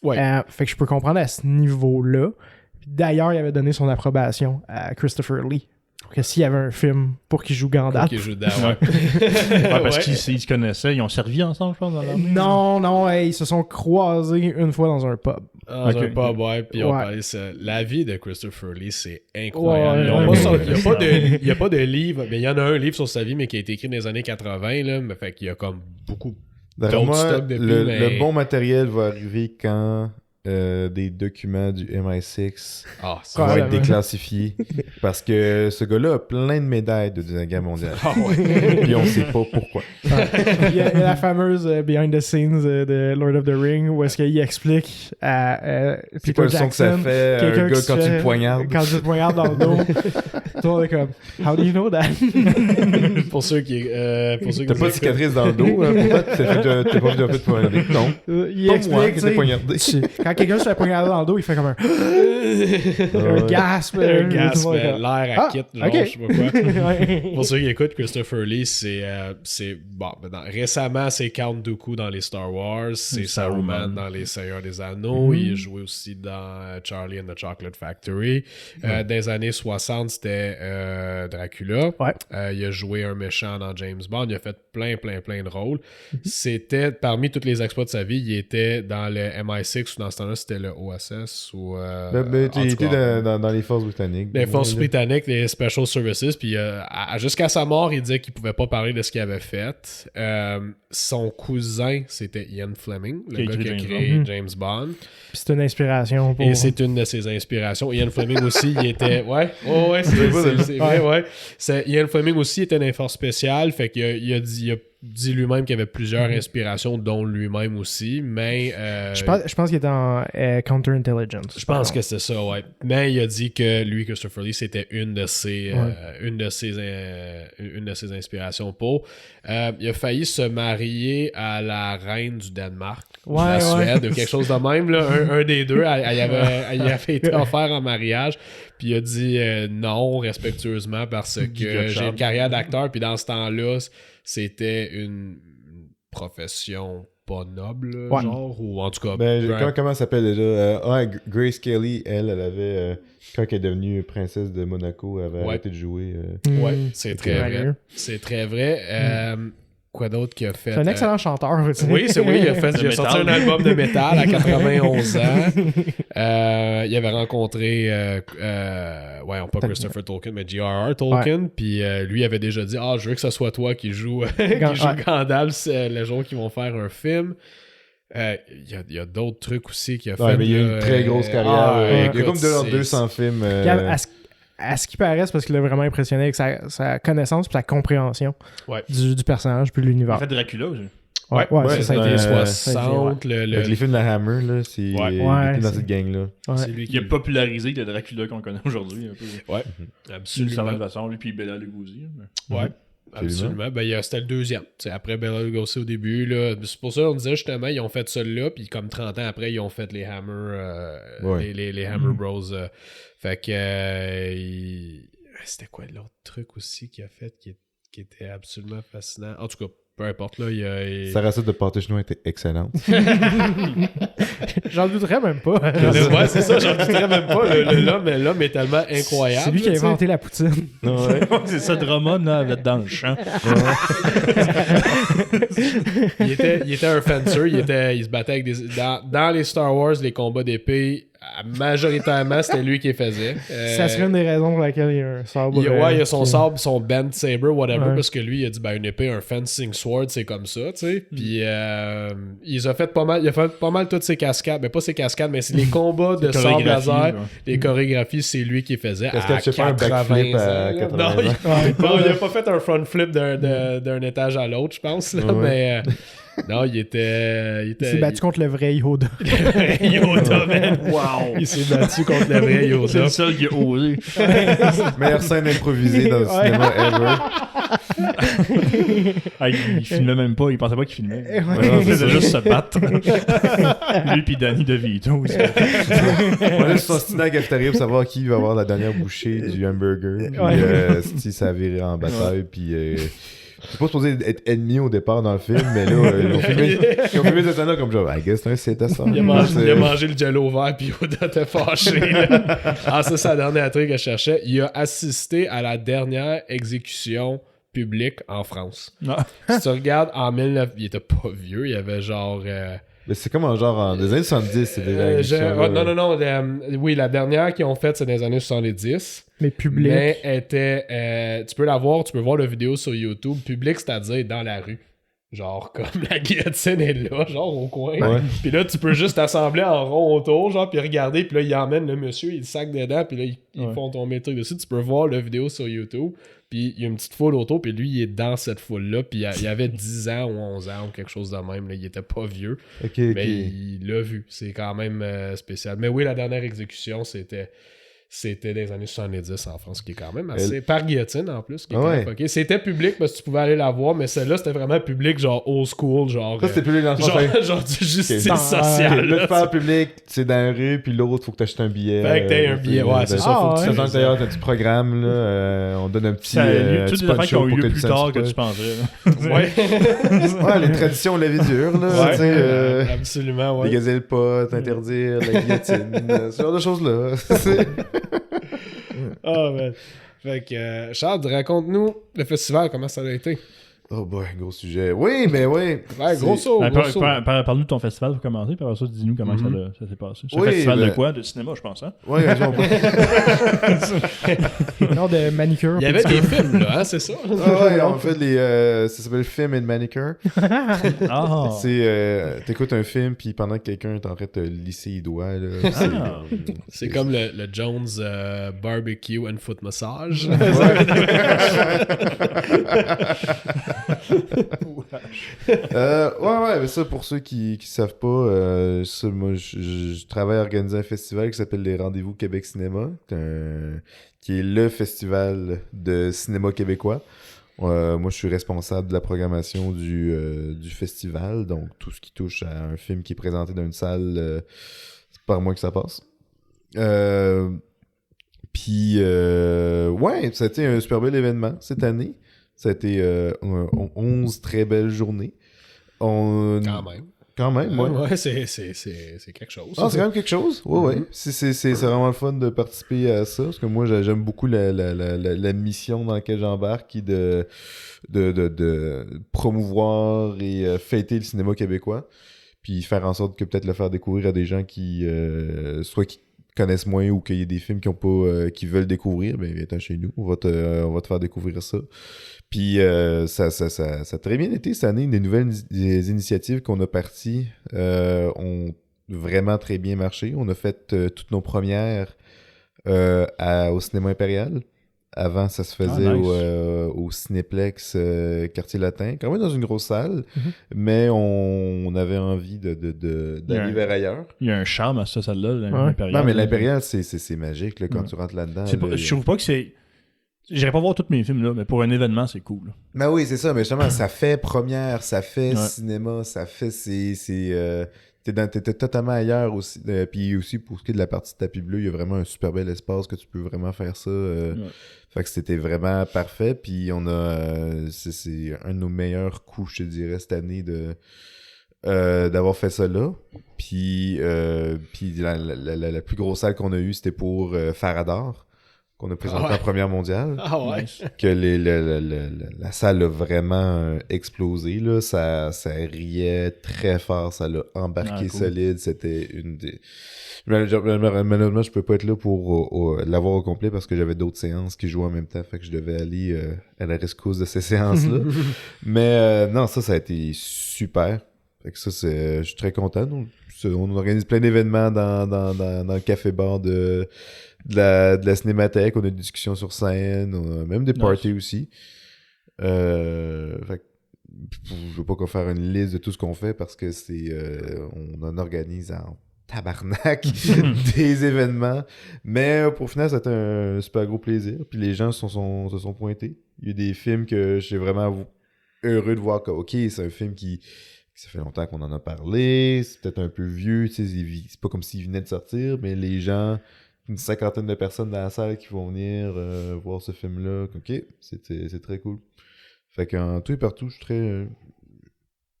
Oui. Fait que je peux comprendre à ce niveau-là. D'ailleurs, il avait donné son approbation à Christopher Lee. Que s'il y avait un film pour qu'il joue Gandalf. Qu'il joue parce qu'ils se connaissaient, ils ont servi ensemble, je pense, dans l'armée. Non, ils se sont croisés une fois dans un pub. Un pub, puis on parlait ça. La vie de Christopher Lee, c'est incroyable. Il n'y a pas de livre, mais il y en a un livre sur sa vie, mais qui a été écrit dans les années 80, là, mais fait qu'il y a comme beaucoup d'autres stocks depuis. Le bon matériel va arriver quand... des documents du MI6 vont être déclassifiés parce que ce gars-là a plein de médailles de Deuxième Guerre mondiale. Puis on sait pas pourquoi. Il y a la fameuse behind the scenes de Lord of the Ring où est-ce qu'il explique à Peter Jackson que ça fait un gars quand tu le poignardes. Quand tu le poignardes dans le dos. Tout le monde est comme How do you know that? Pour ceux qui t'as pas de cicatrice dans le dos, pourquoi t'as pas déjà fait poignarder? Non. Il explique, t'es poignardé. Quand quelqu'un se fait poignarder dans le dos, il fait comme un gasp. Un gasp, l'air à quitte, genre, ok. je sais pas quoi. Ouais. Pour ceux qui écoutent, Christopher Lee, récemment, c'est Count Dooku dans les Star Wars, c'est Saruman dans les Seigneurs des Anneaux, il a joué aussi dans Charlie and the Chocolate Factory. Dans les années 60, c'était Dracula. Ouais. Il a joué un méchant dans James Bond, il a fait plein de rôles. C'était, parmi tous les exploits de sa vie, il était dans le MI6 ou dans ce temps-là, c'était le OSS ou... il était dans les forces britanniques. Les forces britanniques, les Special Services, puis jusqu'à sa mort, il disait qu'il pouvait pas parler de ce qu'il avait fait. Son cousin, c'était Ian Fleming, le gars qui a créé James Bond. Puis c'est une inspiration pour... Et c'est une de ses inspirations. Ian Fleming aussi, il était... Ouais, c'est vrai, ouais. Ian Fleming aussi était dans les forces spéciales, fait qu'il a dit lui-même qu'il y avait plusieurs inspirations, dont lui-même aussi, mais... Je pense qu'il était en Counter-Intelligence. Je pense que c'est ça, ouais. Mais il a dit que lui, Christopher Lee, c'était une de ses inspirations pour. Il a failli se marier à la reine du Danemark, de la Suède, ou quelque chose de même, là. Un des deux, elle avait été offert en mariage, puis il a dit non, respectueusement, parce que j'ai une carrière d'acteur, puis dans ce temps-là, c'était une profession pas noble, genre, ou en tout cas... Comment elle s'appelle déjà? Grace Kelly, elle avait... quand elle est devenue princesse de Monaco, elle avait arrêté de jouer. Ouais, c'est très vrai. C'est très vrai. Quoi d'autre qu'il a fait? C'est un excellent chanteur. Oui, il a sorti un album de métal à 91 ans. Il avait rencontré pas Christopher Tolkien, mais J.R.R. Tolkien, puis lui avait déjà dit je veux que ce soit toi qui joue Gandalf le jour qu'ils vont faire un film. Il y a d'autres trucs aussi qu'il a fait. Mais il a une très grosse carrière. Il y a comme 200 films. À ce qui paraît, c'est parce qu'il a vraiment impressionné avec sa connaissance et sa compréhension du personnage puis de l'univers. Il a fait Dracula aussi. Ouais, ça a été 60. Avec les films de la Hammer, là, il était dans cette gang-là. C'est lui qui a popularisé le Dracula qu'on connaît aujourd'hui. Un peu. Ouais, absolument. De toute façon, lui puis Bela Lugosi. Ouais. Absolument. C'était le deuxième. T'sais, après Bela Lugosi au début, là, c'est pour ça qu'on disait justement, ils ont fait celui-là, puis comme 30 ans après, ils ont fait les Hammer, les Hammer Bros. Fait que c'était quoi l'autre truc aussi qu'il a fait qui était absolument fascinant? En tout cas, peu importe, là, Sa recette de pâté chinois était excellente. J'en douterais même pas. Ouais, c'est ça, j'en douterais même pas. L'homme est tellement incroyable. C'est lui qui a inventé la poutine. C'est ça, Drummond, là, avec dans le champ. Il était un fencer, il se battait avec dans les Star Wars, les combats d'épée, majoritairement, c'était lui qui les faisait. Ça serait une des raisons pour laquelle il y a un sabre. Il y a son sabre, son bent saber, whatever, parce que lui, il a dit, une épée, un fencing sword, c'est comme ça, tu sais. Puis, il a fait pas mal toutes ses cascades, mais pas ses cascades, mais c'est les combats de sabre laser, les chorégraphies, c'est lui qui les faisait. Est-ce que tu fais un backflip à 80 ans? Non, il a pas fait un front flip d'un étage à l'autre, je pense, là, mais... Non, il s'est battu contre le vrai Yoda. Le vrai Yoda, man. Wow. Il s'est battu contre le vrai Yoda. C'est le seul qui a osé. Meilleure scène improvisée dans le cinéma ever. Il filmait même pas, il pensait pas qu'il filmait. Il faisait juste se battre. Lui pis Danny DeVito. On va juste s'ostiner à la cafétéria pour savoir qui va avoir la dernière bouchée du hamburger. Puis si ça virait en bataille, puis... C'est pas supposé être ennemi au départ dans le film, mais là, ils ont filmé cette scène-là comme genre, I guess c'est un CT ça. Il a mangé le jello vert, puis Yoda était fâché. Ça, c'est la dernière truc que je cherchais. Il a assisté à la dernière exécution publique en France. Si tu regardes, en 19... Il était pas vieux, il avait genre... Mais c'est comme un genre en des années 70, c'est déjà. Non. Oui, la dernière qu'ils ont faite, c'est dans les années 70. Mais public. Mais était. Tu peux la voir, tu peux voir la vidéo sur YouTube. Public, c'est-à-dire dans la rue. Genre, comme la guillotine est là, genre au coin. Ouais. Puis là, tu peux juste t'assembler en rond autour, genre, puis regarder. Puis là, il emmène le monsieur, il le sac dedans, puis là, ils font tomber le truc dessus. Tu peux voir la vidéo sur YouTube. Puis il y a une petite foule autour, puis lui, il est dans cette foule-là. Puis il avait 10 ans ou 11 ans ou quelque chose de même. Là. Il était pas vieux. Mais il l'a vu. C'est quand même spécial. Mais oui, la dernière exécution, c'était c'était des années 70 en France, qui est quand même assez... Par guillotine, en plus, qui est quand Ouais. même fucké. C'était public, parce que tu pouvais aller la voir, mais celle-là, c'était vraiment public, genre old school, genre... Ça, c'était public dans le sens. genre du justice Ok. sociale. Le là, faire public, c'est dans la rue, puis l'autre, faut que t'achètes un billet. Fait que t'aies un billet, ouais, c'est ça, faut que tu Tu fasses t'as un petit programme, là, on donne un petit. Ça a lieu, toutes petit des affaires qui ont poncho eu pour lieu que plus tu tard sentes que pas. tu penserais. là. Ouais. Ouais, les traditions, la vie dure, là. Ouais, tu sais, absolument, ouais. dégazer le pot, interdire la guillotine, ce genre de choses-là. Ah, man. Fait que, Charles, raconte-nous le festival, comment ça a été. Oh boy, gros sujet. Oui, mais oui. Ouais, grosso, Ben, grosso. Parle-nous de ton festival pour commencer, puis après ça, dis-nous comment ça s'est passé. C'est un Oui, festival de ben- quoi? De cinéma, je pense, hein? Ouais, Non, de manicure. Il y avait des films, là, hein, c'est ça? ouais, on fait ça s'appelle Film and Manicure. Ah! C'est, t'écoutes un film, puis pendant que quelqu'un est en train de te lisser les doigts, là. Ah. C'est comme le Jones Barbecue and Foot Massage. Ouais, mais ça, pour ceux qui savent pas, ça, moi, je travaille à organiser un festival qui s'appelle les Rendez-vous Québec Cinéma, qui est le festival de cinéma québécois. Moi, je suis responsable de la programmation du festival, donc tout ce qui touche à un film qui est présenté dans une salle, c'est par moi que ça passe. Puis, ouais, ça a été un super bel événement cette année. Ça a été 11 très belles journées. Quand même. Quand même, ouais. Ouais, c'est quelque chose. Ah, c'est quand même quelque chose. Ouais, ouais. C'est vraiment le fun de participer à ça. Parce que moi, j'aime beaucoup la mission dans laquelle j'embarque qui est de promouvoir et fêter le cinéma québécois. Puis faire en sorte que peut-être le faire découvrir à des gens qui soit qui connaissent moins ou qu'il y ait des films qui veulent découvrir, ben viens chez nous, on va te faire découvrir ça. Puis ça a très bien été cette année. Les nouvelles initiatives qu'on a parties ont vraiment très bien marché. On a fait toutes nos premières au cinéma impérial. Avant, ça se faisait au Cinéplex Quartier Latin, quand même dans une grosse salle, mais on avait envie d'aller vers ailleurs. Il y a un charme à cette salle-là, l'Impérial. Non, mais l'Impérial, c'est magique là, quand tu rentres là-dedans. Je trouve pas que c'est... J'irais pas voir tous mes films, là, mais pour un événement, c'est cool. Ben oui, c'est ça, mais justement, ça fait première, ça fait Ouais. cinéma, ça fait... T'es totalement ailleurs aussi. Puis aussi, pour ce qui est de la partie tapis bleu, il y a vraiment un super bel espace que tu peux vraiment faire ça. Fait que c'était vraiment parfait. Puis on a... c'est un de nos meilleurs coups, je te dirais, cette année d'avoir fait ça là. Puis la plus grosse salle qu'on a eue, c'était pour Faradar, qu'on a présenté en première mondiale. Ah ouais. Nice. Que la salle a vraiment explosé, là. Ça riait très fort, ça l'a embarqué cool. solide. C'était une des... Malheureusement, je peux pas être là pour l'avoir au complet parce que j'avais d'autres séances qui jouaient en même temps, fait que je devais aller à la rescousse de ces séances-là. Mais non, ça a été super. Fait que ça, je suis très content. On organise plein d'événements dans le café-bar de la cinémathèque, on a des discussions sur scène, on a même des parties aussi. Fait que, je veux pas qu'on faire une liste de tout ce qu'on fait parce que on en organise en tabarnak des événements. Mais pour finir, c'était un super gros plaisir. Puis les gens se sont pointés. Il y a des films que je suis vraiment heureux de voir que, ok, c'est un film qui ça fait longtemps qu'on en a parlé, c'est peut-être un peu vieux, tu sais, c'est pas comme s'il venait de sortir, mais les gens, une 50aine de personnes dans la salle qui vont venir voir ce film-là, ok, c'est très cool. Fait qu'en tout et partout, je suis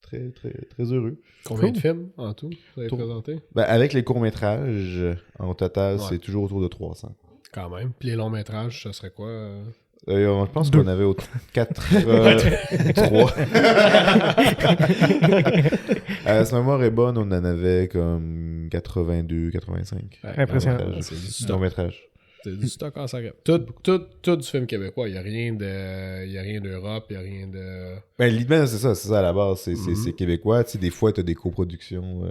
très, très, très heureux. Combien de films en tout vous avez présenté? Ben, avec les courts-métrages, en total, c'est toujours autour de 300. Quand même. Puis les longs-métrages, ça serait quoi? Je pense qu'on avait 4... 3. Si ma mémoire est bonne, on en avait comme 82, 85. Impressionnant. C'est du stock. Long-métrage. C'est du stock en saga. Tout du film québécois. Il n'y a rien d'Europe, il n'y a rien de... Ben, l'idée, c'est ça à la base. C'est québécois. Tu sais, des fois, tu as des coproductions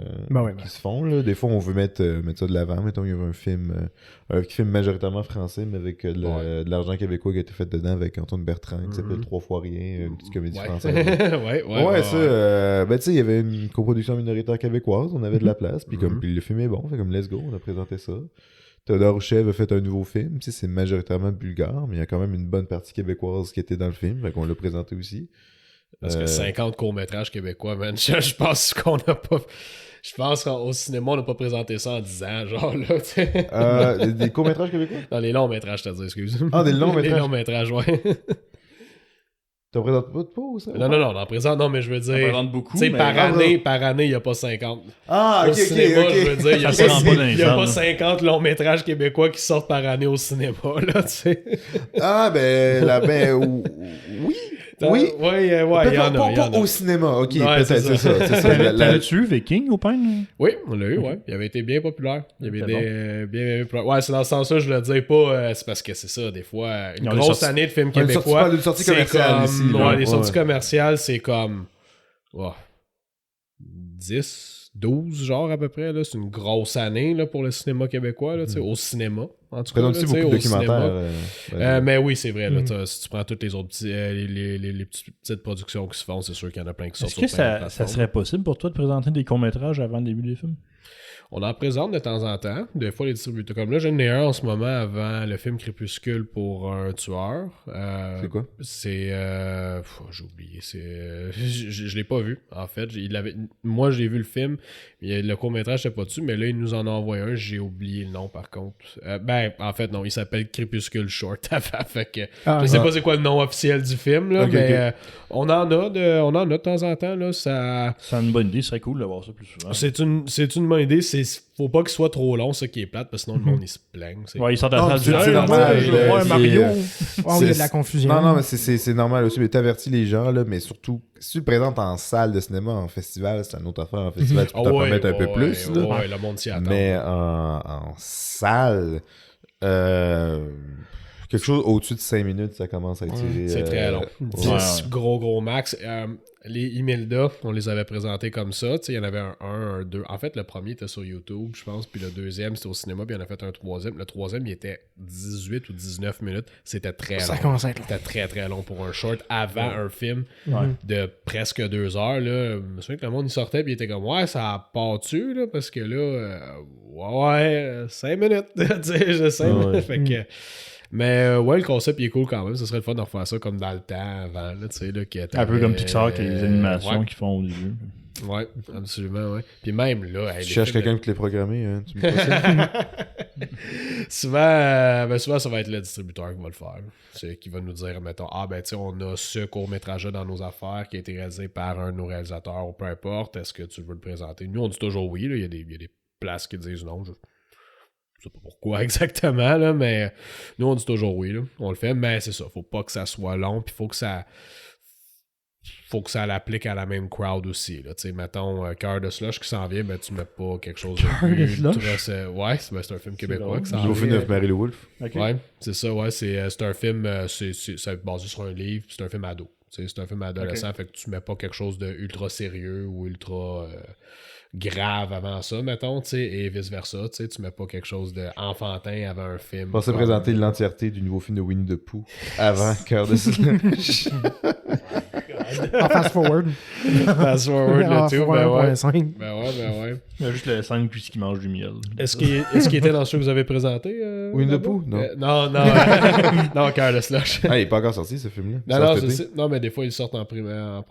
qui se font. Là. Des fois, on veut mettre ça de l'avant. Mettons, il y avait un film majoritairement français, mais avec de l'argent québécois qui a été fait dedans avec Antoine Bertrand, qui s'appelle 3 fois rien, une petite comédie française. ouais, ça. Ben, tu sais, il y avait une coproduction minoritaire québécoise. On avait de la place. Puis comme puis le film est bon. Fait comme let's go, on a présenté ça. Théodore Chèvre a fait un nouveau film. Tu sais, c'est majoritairement bulgare, mais il y a quand même une bonne partie québécoise qui était dans le film, fait qu'on l'a présenté aussi. Parce que 50 courts-métrages québécois, man, je pense qu'on n'a pas... Je pense qu'au cinéma, on n'a pas présenté ça en 10 ans, genre, là, tu sais. Des courts-métrages québécois? Dans les longs-métrages, je te dis, excuse. Ah, des longs-métrages? Les longs-métrages, ouais. T'en présentes pas de pause, ça? Non, on en présente, non, mais je veux dire... On présente beaucoup, Tu sais, mais... par année, il n'y a pas 50. Ah, Au ok, cinéma, ok. je veux dire, il n'y a, Ça se rend pas dans les il y a salles, pas là. 50 longs-métrages québécois qui sortent par année au cinéma, là, tu sais. Ah, oui. Oui. Ouais, il y en a. Pas au cinéma, ok, Ouais, peut-être, c'est c'est ça. ça. T'avais-tu vu Viking au pain? Oui, on l'a eu, ouais. Il avait été bien populaire. Il avait C'était été bien populaire. Ouais, c'est dans ce sens-là, je le dis pas. C'est parce que c'est ça, des fois, une Ils ont grosse des année de films Une sortie- québécois. une sortie c'est commerciale comme, ici, là. ouais, les sorties Ouais. commerciales, c'est comme. 10, 12, genre à peu près. Là. C'est une grosse année là, pour le cinéma québécois, là, tu sais, au cinéma. En tout cas, Présente là, aussi tu sais, beaucoup de au cinéma. documentaires. Mais oui, c'est vrai. Là, si tu prends toutes les autres les petites productions qui se font, c'est sûr qu'il y en a plein qui sortent Est-ce que sur plein de ça plateformes. serait possible pour toi de présenter des courts-métrages avant le début des films? On en présente de temps en temps. Des fois, les distributeurs. Comme là, j'en ai un en ce moment avant le film Crépuscule pour un tueur. C'est quoi? C'est. J'ai oublié. Je l'ai pas vu, en fait. Moi, j'ai vu le film. Le court-métrage, je sais pas dessus, mais là, il nous en a envoyé un. J'ai oublié le nom, par contre. En fait, non. Il s'appelle Crépuscule Short avant. Fait que. Je sais pas c'est quoi le nom officiel du film, là, Ok, mais on en a de temps en temps, là. Ça. C'est une bonne idée, ce serait cool de voir ça plus souvent. C'est une bonne idée. Faut pas qu'il soit trop long, ça qui est plate, parce que sinon le monde il se plaigne. Ouais, ils sortent à Non, la c'est salle du normal, je veux là, voir un c'est, Mario. Oh, il y a de la confusion. Non, mais c'est normal aussi. Mais t'avertis les gens, là, mais surtout, si tu le présentes en salle de cinéma, en festival, c'est une autre affaire. En festival, tu peux t'en permettre un peu plus. Là. Ouais, le monde s'y attend. Mais en salle, quelque chose au-dessus de 5 minutes, ça commence à étirer. C'est très long. 10 ouais. gros max. Les Imelda, on les avait présentés comme ça. Il y en avait un, 2. En fait, le premier était sur YouTube, je pense. Puis le deuxième, c'était au cinéma. Puis il y en a fait un troisième. Le troisième, il était 18 ou 19 minutes. C'était très long. Ça commence à être long. C'était très, très long pour un short avant un film de presque 2 heures. Là. Je me souviens que le monde, il sortait. Puis il était comme, ouais, ça part-tu, là, parce que là, 5 minutes. Tu sais, 5 minutes. Fait que. Mais ouais, le concept il est cool quand même. Ce serait le fun de refaire ça comme dans le temps avant. Là, tu sais, là, Un peu comme Pixar, qui a les animations ouais. qu'ils font au début. Ouais, absolument, ouais. Puis même là... Tu cherches quelqu'un qui te les programmer, hein, tu me dis ça? souvent, ça va être le distributeur qui va le faire. C'est qui va nous dire, mettons, tu sais, on a ce court-métrage-là dans nos affaires qui a été réalisé par un de nos réalisateurs ou peu importe. Est-ce que tu veux le présenter? Nous, on dit toujours oui. Là. Il y a des places qui disent non. Je sais pas pourquoi exactement, là, mais nous, on dit toujours oui. Là. On le fait, mais c'est ça. Faut pas que ça soit long, puis faut que ça l'applique à la même crowd aussi. Tu sais, mettons, Cœur de Slush qui s'en vient, ben tu mets pas quelque chose de Slush? Ouais, c'est un film québécois qui s'en vient. Nouveau film de Marie-Lou Wolfe. Okay. Ouais, c'est ça, ouais. C'est un film, c'est basé sur un livre, puis c'est un film ado. C'est un film adolescent, fait que tu mets pas quelque chose de ultra sérieux ou ultra grave avant ça, mettons, tu sais, et vice-versa, tu sais, tu mets pas quelque chose d'enfantin avant un film. Je pensais présenter l'entièreté du nouveau film de Winnie the Pooh avant Cœur de Slush. En fast-forward. Fast-forward, le tout, ben ouais. 1.5. Ben ouais. Il y a juste le 5 puis qui mange du miel. Est-ce qu'il était dans ceux que vous avez présentés? Winnie the Pooh? Non. Non, non, Cœur de Slush. Ah, il est pas encore sorti, ce film-là. Non, mais des fois, ils sortent en première.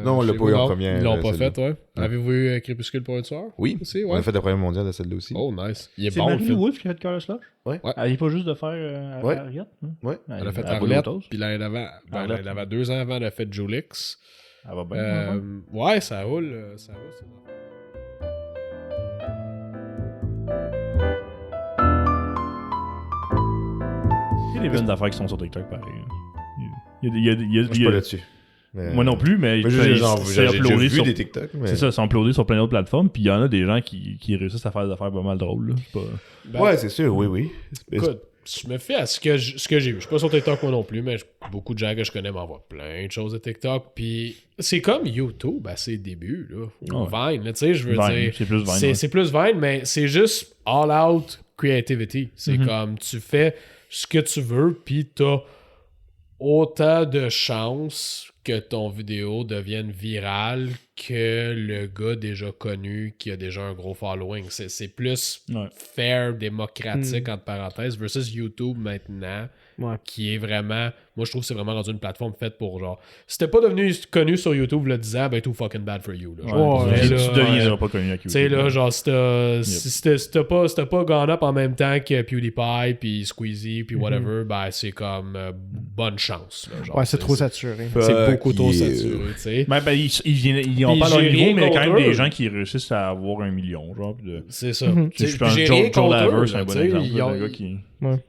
Non, on l'a pas eu en première. Ils l'ont pas fait, ouais. Avez-vous eu Crépuscule pour un tueur? Oui. Aussi, ouais. On a fait le premier mondial de celle-là aussi. Oh, nice. Il est C'est bon, le Marie-Lou film. Wolfe qui a fait Cœur de Slush? Ouais. Elle n'est pas juste de faire Ouais. Harriet? Ouais. Elle a fait elle Arlette, vaut l'autre. puis l'année d'avant, Arlette. elle avait 2 ans avant, elle a fait Jolix. Elle va bien. Ouais, ça roule. Ça roule, c'est bon. Il y a des bonnes affaires qui sont sur TikTok, pareil. Il y a Je suis pas là-dessus. Mais- Moi non plus, mais Moi, c'est j'ai uploadé vu sur... des TikTok. Mais... C'est ça, c'est uploadé sur plein d'autres plateformes, puis il y en a des gens qui réussissent à faire des affaires pas mal drôles. Là. C'est pas... Ben, Ouais, c'est sûr, oui. écoute, je me fais à ce que j'ai vu. Je suis pas sur TikTok moi non plus, mais beaucoup de gens que je connais m'envoient plein de choses de TikTok. Puis c'est comme YouTube à ses débuts, là. Ou Vine, là, tu sais, je veux Vine, dire. c'est plus Vine. C'est plus Vine, mais c'est juste all out creativity. C'est comme tu fais ce que tu veux, puis t'as autant de chances que ton vidéo devienne virale que le gars déjà connu qui a déjà un gros following. C'est plus fair, démocratique, entre parenthèses, versus YouTube maintenant, qui est vraiment... Moi, je trouve que c'est vraiment rendu une plateforme faite pour genre... Si t'es pas devenu connu sur YouTube le 10 ans, ben too fucking bad for you. Là. Tu deviendras pas connu avec YouTube. Tu sais, là, genre, si t'as pas gone up en même temps que PewDiePie, puis Squeezie, puis whatever, ben c'est comme bonne chance. Là, genre, ouais, c'est trop saturé. C'est beaucoup trop saturé, tu sais. Ben, ils ont pas leur niveau, mais il y a quand même des gens qui réussissent à avoir 1 million, genre. C'est ça. Je pense que Joe Laver, c'est un bon exemple d'un gars qui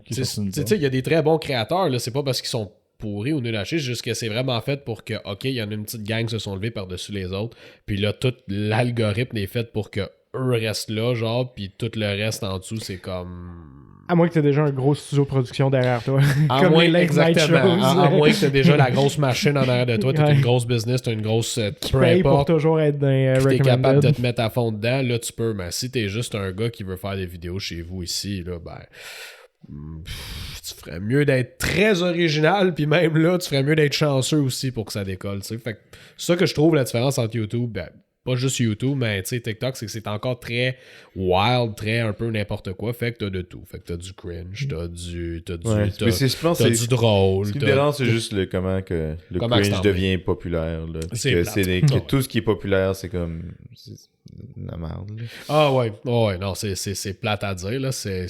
tu sais, il y a des très bons créateurs, là, c'est pas parce qu'ils sont pourris ou nuls à chier, juste que c'est vraiment fait pour que, ok, il y en a une petite gang qui se sont levés par-dessus les autres, puis là, tout l'algorithme est fait pour que eux restent là, genre, puis tout le reste en dessous, c'est comme... À moins que t'aies déjà un gros studio de production derrière toi. À moins, exactement. À moins que t'aies déjà la grosse machine en arrière de toi, t'as une grosse business, t'as une grosse... peu paye importe, pour toujours être dans recommended. t'es capable de te mettre à fond dedans, là, tu peux, mais si t'es juste un gars qui veut faire des vidéos chez vous ici, là, ben... tu ferais mieux d'être très original, puis même là, tu ferais mieux d'être chanceux aussi pour que ça décolle, tu sais. Fait que c'est ça que je trouve la différence entre YouTube, ben, pas juste YouTube, mais tu sais, TikTok, c'est que c'est encore très wild, très un peu n'importe quoi, fait que t'as de tout. Fait que t'as du cringe, t'as du drôle. Ce qui me dérange, c'est juste comment que le cringe devient populaire, là. Que tout ce qui est populaire, c'est comme... C'est la merde, là. Ah ouais, non, c'est plate à dire, là, c'est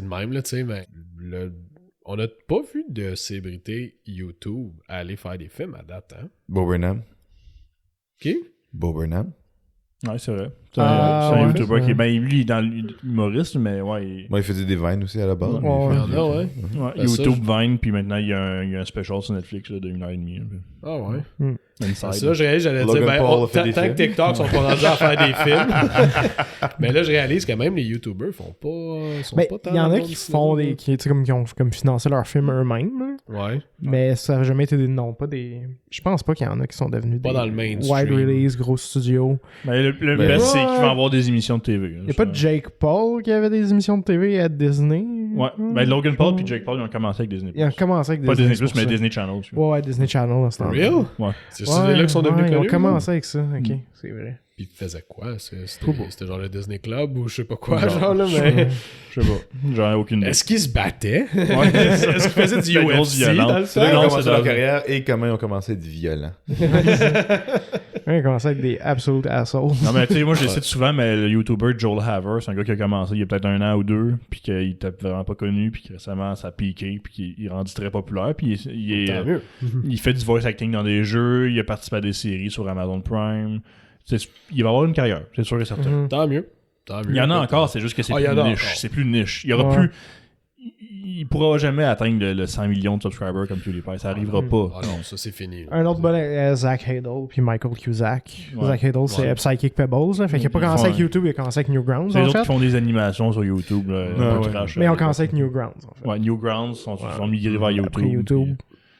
de même, là, tu sais, mais on n'a pas vu de célébrité YouTube aller faire des films à date, hein? Bo Burnham. Qui? Bo Burnham. Ouais, c'est vrai. C'est un YouTuber qui est... Ben, lui, il est dans l'humoriste, mais ouais... Il faisait des Vines aussi à la base. YouTube Vine, puis maintenant, il y a un special sur Netflix là, de 1h30. Ah ouais? Inside. C'est là, j'allais dire, tant que TikTok sont pas rendus à faire des films. Mais là, je réalise que même les YouTubers font pas... Il y en a qui font des... qui ont comme financé leurs films eux-mêmes. Ouais. Mais ça n'a jamais été des... Non, pas des... Je pense pas qu'il y en a qui sont devenus pas des... dans le mainstream. Wide release, gros studio. Mais le best, c'est qu'il va avoir des émissions de TV. Il n'y a pas Jake Paul qui avait des émissions de TV à Disney? Ouais. Ben, Logan Paul puis Jake Paul, ils ont commencé avec Disney+. Ils ont commencé avec Disney+. Pas Disney+, mais Disney Channel aussi. Ouais, Disney Channel dans ce temps-là. Real? Ouais. C'est là qu'ils sont devenus connus? Ils ont commencé avec ça, ok, c'est vrai. Puis ils faisaient quoi? C'était genre le Disney Club ou je sais pas quoi, genre là, mais... Je sais pas. J'en ai aucune idée. Est-ce qu'ils se battaient? Ouais. Est-ce qu'ils faisaient du UFC dans le C'est là qu'ils ont temps? commencé leur carrière et comment ils ont commencé à être violents. Ils ont commencé avec des absolute assholes. Non, mais tu sais, moi, je le cite souvent, mais le YouTuber Joel Haver, c'est un gars qui a commencé il y a peut-être 1 an ou 2, puis qu'il était vraiment pas connu, puis que récemment, ça a piqué, puis qu'il est rendu très populaire, puis il fait du voice acting dans des jeux, il a participé à des séries sur Amazon Prime. Il va avoir une carrière, c'est sûr et certain. Tant mieux. Il y en a encore, c'est juste que c'est plus niche. C'est plus niche. Il y aura plus... Il pourra jamais atteindre le 100 millions de subscribers comme PewDiePie. Ça arrivera pas. Ah non, ça c'est fini. Un autre bon Zach Hadel puis Michael Cusack. Ouais. Zach Hadel, c'est Psychic Pebbles. Là. Fait qu'il a pas commencé avec YouTube, il a commencé avec Newgrounds. C'est les autres qui font des animations sur YouTube. Mais ils ont commencé avec Newgrounds. En fait. Ouais, Newgrounds sont migrés vers YouTube. Après YouTube.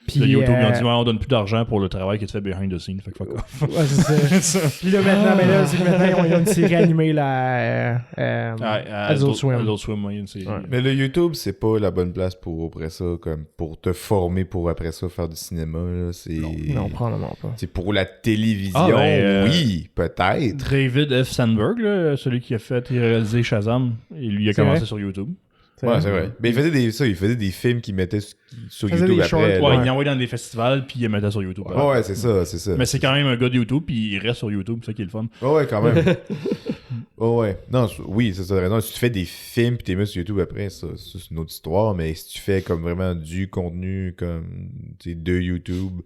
Puis YouTube, ils ont dit, on donne plus d'argent pour le travail qui est fait behind the scenes. Fait que fuck off. Ouais, c'est ça. Puis là, maintenant, c'est que maintenant, ils ont une série animée, là, Adult Swim. Adult Swim, oui, une série. Ouais. Mais le YouTube, c'est pas la bonne place pour après ça, comme pour te former pour après ça faire du cinéma. Là. Non, probablement pas. C'est pour la télévision, oui, peut-être. David F. Sandberg, là, celui qui a fait et réalisé Shazam, et lui a commencé sur YouTube. Ouais, c'est vrai. Mais il faisait des films qu'il mettait sur YouTube après. Ouais, il envoyait dans des festivals, puis il les mettait sur YouTube. Ouais, c'est ça. Mais c'est quand même un gars de YouTube, puis il reste sur YouTube, c'est ça qui est le fun. Ouais, quand même. Ouais. Non, oui, c'est ça, t'as raison. Si tu fais des films, puis t'es mis sur YouTube après, ça c'est une autre histoire. Mais si tu fais comme vraiment du contenu, comme, tu sais, de YouTube...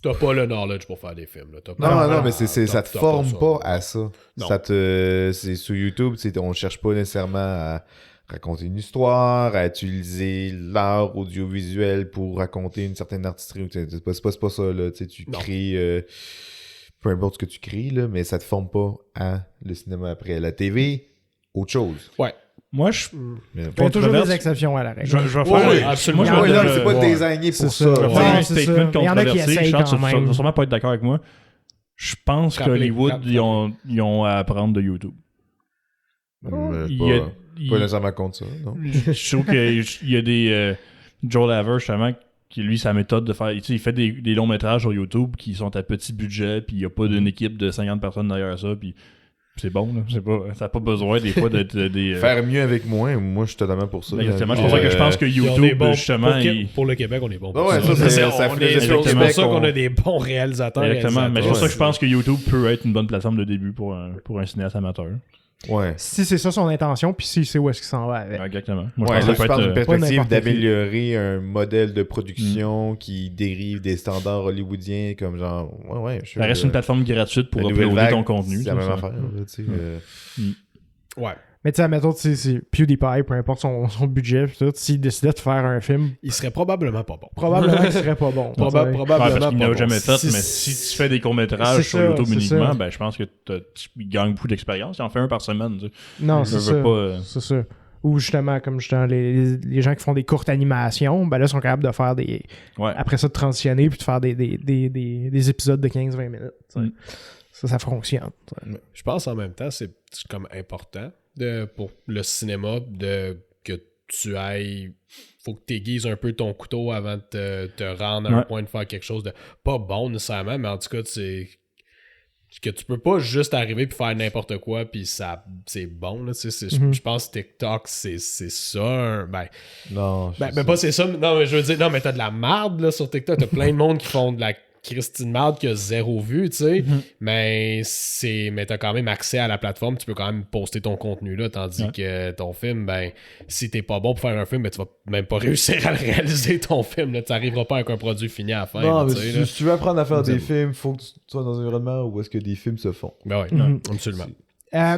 T'as pas le knowledge pour faire des films. Là. Non, mais ça te forme pas à ça. C'est sur YouTube, on cherche pas nécessairement à raconter une histoire, à utiliser l'art audiovisuel pour raconter une certaine artistrie. C'est pas ça, là. Tu crées... peu importe ce que tu crées, là, mais ça te forme pas à le cinéma après. La TV, autre chose. Ouais. Moi, je... Il y a toujours des exceptions à la règle. Je vais faire... absolument. C'est pas désigné pour ça. Je vais faire un statement Il y en a qui controversé. essayent Charles, quand même. tu vas sûrement pas être d'accord avec moi. Je pense qu'Hollywood, ils ont à apprendre de YouTube. Pas nécessairement contre ça, non? Je trouve qu'il y a des... Joel Haver, justement, qui lui, sa méthode de faire. Tu sais, il fait des longs métrages sur YouTube qui sont à petit budget, puis il n'y a pas d'une équipe de 50 personnes derrière ça, puis c'est bon, là. Ça n'a pas besoin des fois d'être des. Faire mieux avec moins, moi je suis totalement pour ça. Exactement. C'est pour ça que je pense que Puis on est YouTube, bon justement. pour le Québec, on est bon. Ah ouais, ça, ça On fait est- des choses c'est pour Québec, ça qu'on a des bons réalisateurs. Exactement. Mais c'est pour ça que je Ouais. pense que YouTube peut être une bonne plateforme de début pour un cinéaste amateur. Ouais. Si c'est ça son intention, puis s'il sait où est-ce qu'il s'en va avec. Exactement. Moi, Ouais, je là, pense que je ça parle d'une peut être. perspective n'importe qui. d'améliorer un modèle de production qui dérive des standards hollywoodiens comme genre... Ouais, je suis... Ça reste une plateforme gratuite pour la nouvelle uploader vague, ton contenu. c'est la ça, même ça. affaire. Là, tu sais, Ouais. Mais tu sais, admettons, c'est PewDiePie, peu importe son budget, pis tout, s'il décidait de faire un film, Il serait probablement pas bon. probablement qu'il serait pas bon. Probablement Ouais, parce qu'il pas n'a bon. jamais fait, Si- mais si tu fais des courts-métrages C'est sur ça, YouTube c'est uniquement, ça. ben je pense que tu gagnes beaucoup d'expérience. Il en fait un par semaine. Tu sais. Non, Je c'est veux ça. pas, C'est ça. Ou justement, comme justement, les gens qui font des courtes animations, ben là, sont capables de faire des. Ouais. Après ça, de transitionner puis de faire des épisodes de 15-20 minutes. Tu sais. Ça fonctionne. Tu sais. Je pense en même temps, c'est comme important pour le cinéma que tu ailles. Faut que tu aiguises un peu ton couteau avant de te rendre à un Ouais. point de faire quelque chose de pas bon nécessairement, mais en tout cas, que tu peux pas juste arriver puis faire n'importe quoi puis ça c'est bon là, tu sais, je pense que TikTok c'est ça non, pas c'est ça, non mais je veux dire, non mais t'as de la marde là sur TikTok, t'as plein de monde qui font de la Christine marde qui a zéro vue, tu sais, mais t'as quand même accès à la plateforme, tu peux quand même poster ton contenu là, tandis que ton film, ben si t'es pas bon pour faire un film, ben tu vas même pas réussir à le réaliser ton film, là, tu n'arriveras pas avec un produit fini à la fin. Non, mais tu sais, là. si tu veux apprendre à faire des films, faut que tu sois dans un environnement où est-ce que des films se font. Ben ouais, absolument.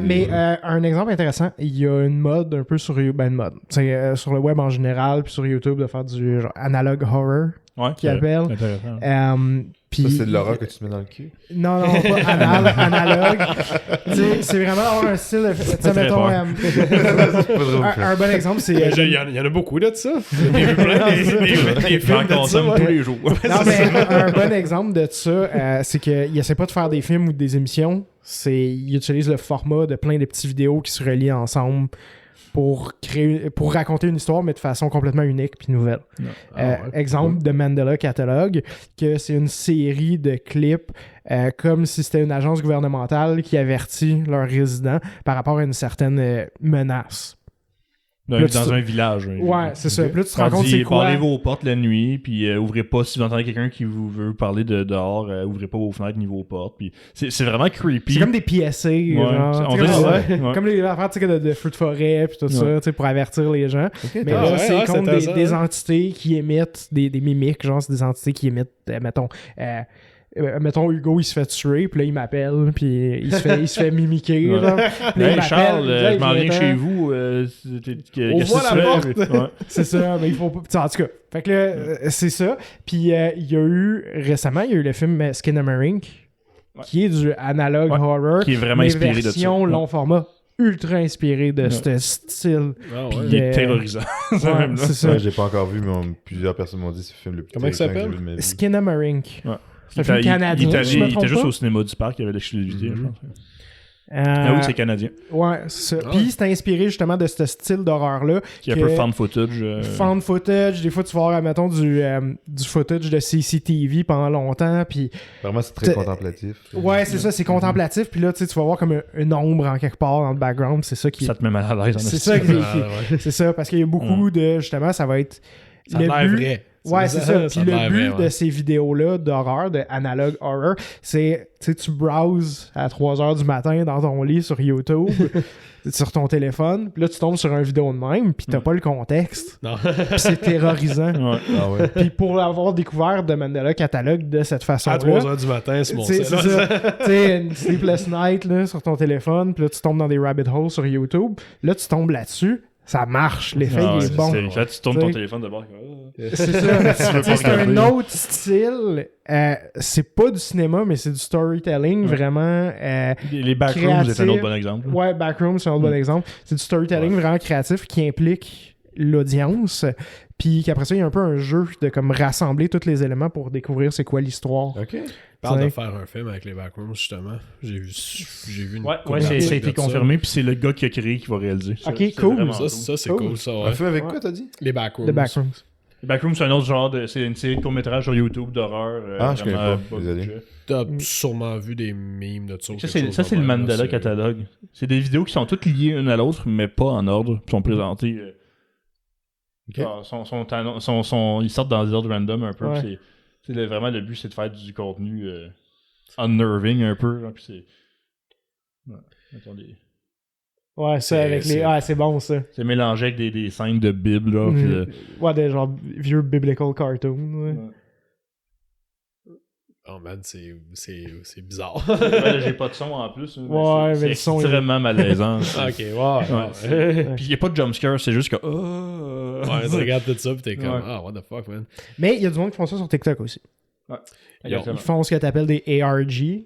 Mais un exemple intéressant, il y a une mode un peu sur YouTube, sur le web en général, puis sur YouTube, de faire du genre analog horror, Ouais, qui appelle. Intéressant. Puis Ça, c'est de l'horreur que tu te mets dans le cul. non, pas analogue. Tu sais, c'est vraiment avoir un style de. Tu sais, très mettons. peur. Un bon exemple, c'est. Il y en a beaucoup là de ça. J'ai vu plein des J'en films de ça. consomme Ouais. tous les jours. Non, mais un bon exemple de ça, c'est qu'il essaie pas de faire des films ou des émissions. Il utilise le format de plein de petites vidéos qui se relient ensemble pour raconter une histoire, mais de façon complètement unique puis nouvelle. Exemple de Mandela Catalogue, que c'est une série de clips comme si c'était une agence gouvernementale qui avertit leurs résidents par rapport à une certaine menace. Là, Dans un village. Ouais, c'est ça. Puis là, tu te rends compte c'est quoi. Barrez vos portes la nuit, puis ouvrez pas, si vous entendez quelqu'un qui vous veut parler de dehors, ouvrez pas vos fenêtres ni vos portes. Puis c'est vraiment creepy. C'est comme des PSA, genre. on Tu sais, dirait comme, ouais. comme les affaires tu sais, de feux de forêt puis tout ça, tu sais, pour avertir les gens. Mais Ah là, ouais, c'est ouais, contre c'est intéressant, des hein. entités qui émettent des mimiques, genre c'est des entités qui émettent, mettons Hugo il se fait tuer, puis là il m'appelle, puis il se fait mimiquer, Ouais. genre. Puis là, il Hey m'appelle, Charles, il dit, hey, je m'en viens viens-t'en. chez vous. Ouvre-moi qu'est-ce que la tu fais? porte. Ouais. C'est ça, mais il faut pas. T'sais, en tout cas, fait que là, c'est ça. Puis il y a eu récemment, il y a eu le film Skinamarink, qui est du analog Ouais. horror, Qui est vraiment mais inspiré de ça. version Ouais. long format, ultra inspiré de ce style. Ah Puis ouais. Il est terrorisant. Ouais, Même là. c'est ça. Ouais, j'ai pas encore vu, mais plusieurs personnes m'ont dit que c'est le film le plus Comment il terrifiant que s'appelle? j'ai vu de ma vie. Skinamarink. Ouais. C'est un film canadien, si je me Il trompe était juste pas. au cinéma du parc, il y avait l'exclusivité, je pense. Euh, Ah oui, c'est canadien. Ouais, c'est ça. Ah Puis ouais. c'est inspiré justement de ce style d'horreur-là. Qui est un que- peu fan footage. Found footage, des fois tu vas voir, mettons, du footage de CCTV pendant longtemps, puis Vraiment, c'est très T'es- contemplatif. ouais, c'est ça, c'est contemplatif, puis là, tu sais, tu vas voir comme une ombre en quelque part dans le background, c'est ça qui Ça te met mal à l'aise. en c'est esti. ça qui Ah, ouais. c'est ça, parce qu'il y a beaucoup de, justement, ça va être Ça a l'air but- vrai. Ouais, c'est ça. Puis a le l'air but vrai, ouais. de ces vidéos-là d'horreur, de analog horror, c'est, tu sais, tu browses à 3h du matin dans ton lit sur YouTube, sur ton téléphone, puis là, tu tombes sur un vidéo de même, puis t'as pas le contexte, Non. puis c'est terrorisant. Ouais. Ah ouais. Puis pour l'avoir découvert de Mandela Catalogue de cette À façon-là, 3h du matin, c'est mon c'est sel. ça. Tu sais, une sleepless night là, sur ton téléphone, puis là, tu tombes dans des rabbit holes sur YouTube, là, tu tombes là-dessus, ça marche, l'effet, Ah, il ouais, est bon. Là, tu tournes T'sais. ton téléphone d'abord. C'est ça. Tu veux pas C'est un regarder. autre style. C'est pas du cinéma, mais c'est du storytelling, vraiment. Les backrooms, Créatif. c'est un autre bon exemple. Ouais, Backroom, c'est un autre bon exemple. C'est du storytelling vraiment créatif qui implique l'audience. Puis qu'après ça, il y a un peu un jeu de comme rassembler tous les éléments pour découvrir c'est quoi l'histoire. Ok. Parle de T'sais. faire un film avec les backrooms, justement. J'ai vu une Ouais, couple ça a d'articles été de ça. confirmé, puis c'est le gars qui a créé qui va réaliser. Ok, C'est cool. vraiment Ça, c'est Cool. cool, ça, Un ouais. film avec Ouais. quoi, t'as dit? Les backrooms. The Backrooms. Backroom, c'est un autre genre de. C'est une série de courts-métrages sur YouTube d'horreur. Je connais pas. Désolé. T'as sûrement vu des memes de ça. Ça, c'est le Mandela Catalogue. C'est des vidéos qui sont toutes liées une à l'autre, mais pas en ordre. Ils sont présentées. Ok. Ils sortent dans des ordres random un peu. Ouais. Vraiment, le but, c'est de faire du contenu unnerving un peu. Genre, puis c'est. Ouais. Attendez. Ouais, ça, avec les... Ah, c'est bon, ça. C'est mélangé avec des scènes de Bible, là. Ouais, des genre vieux biblical cartoons, ouais. Oh man, c'est bizarre. Là, j'ai pas de son en plus. Ouais, mais le son... C'est extrêmement malaisant. Ok, ouais. Puis il n'y a pas de jumpscare, c'est juste que... Ouais, tu regardes tout ça pis t'es comme, what the fuck, man. Mais il y a du monde qui font ça sur TikTok aussi. Ouais. Ils font ce que t'appelles des ARG,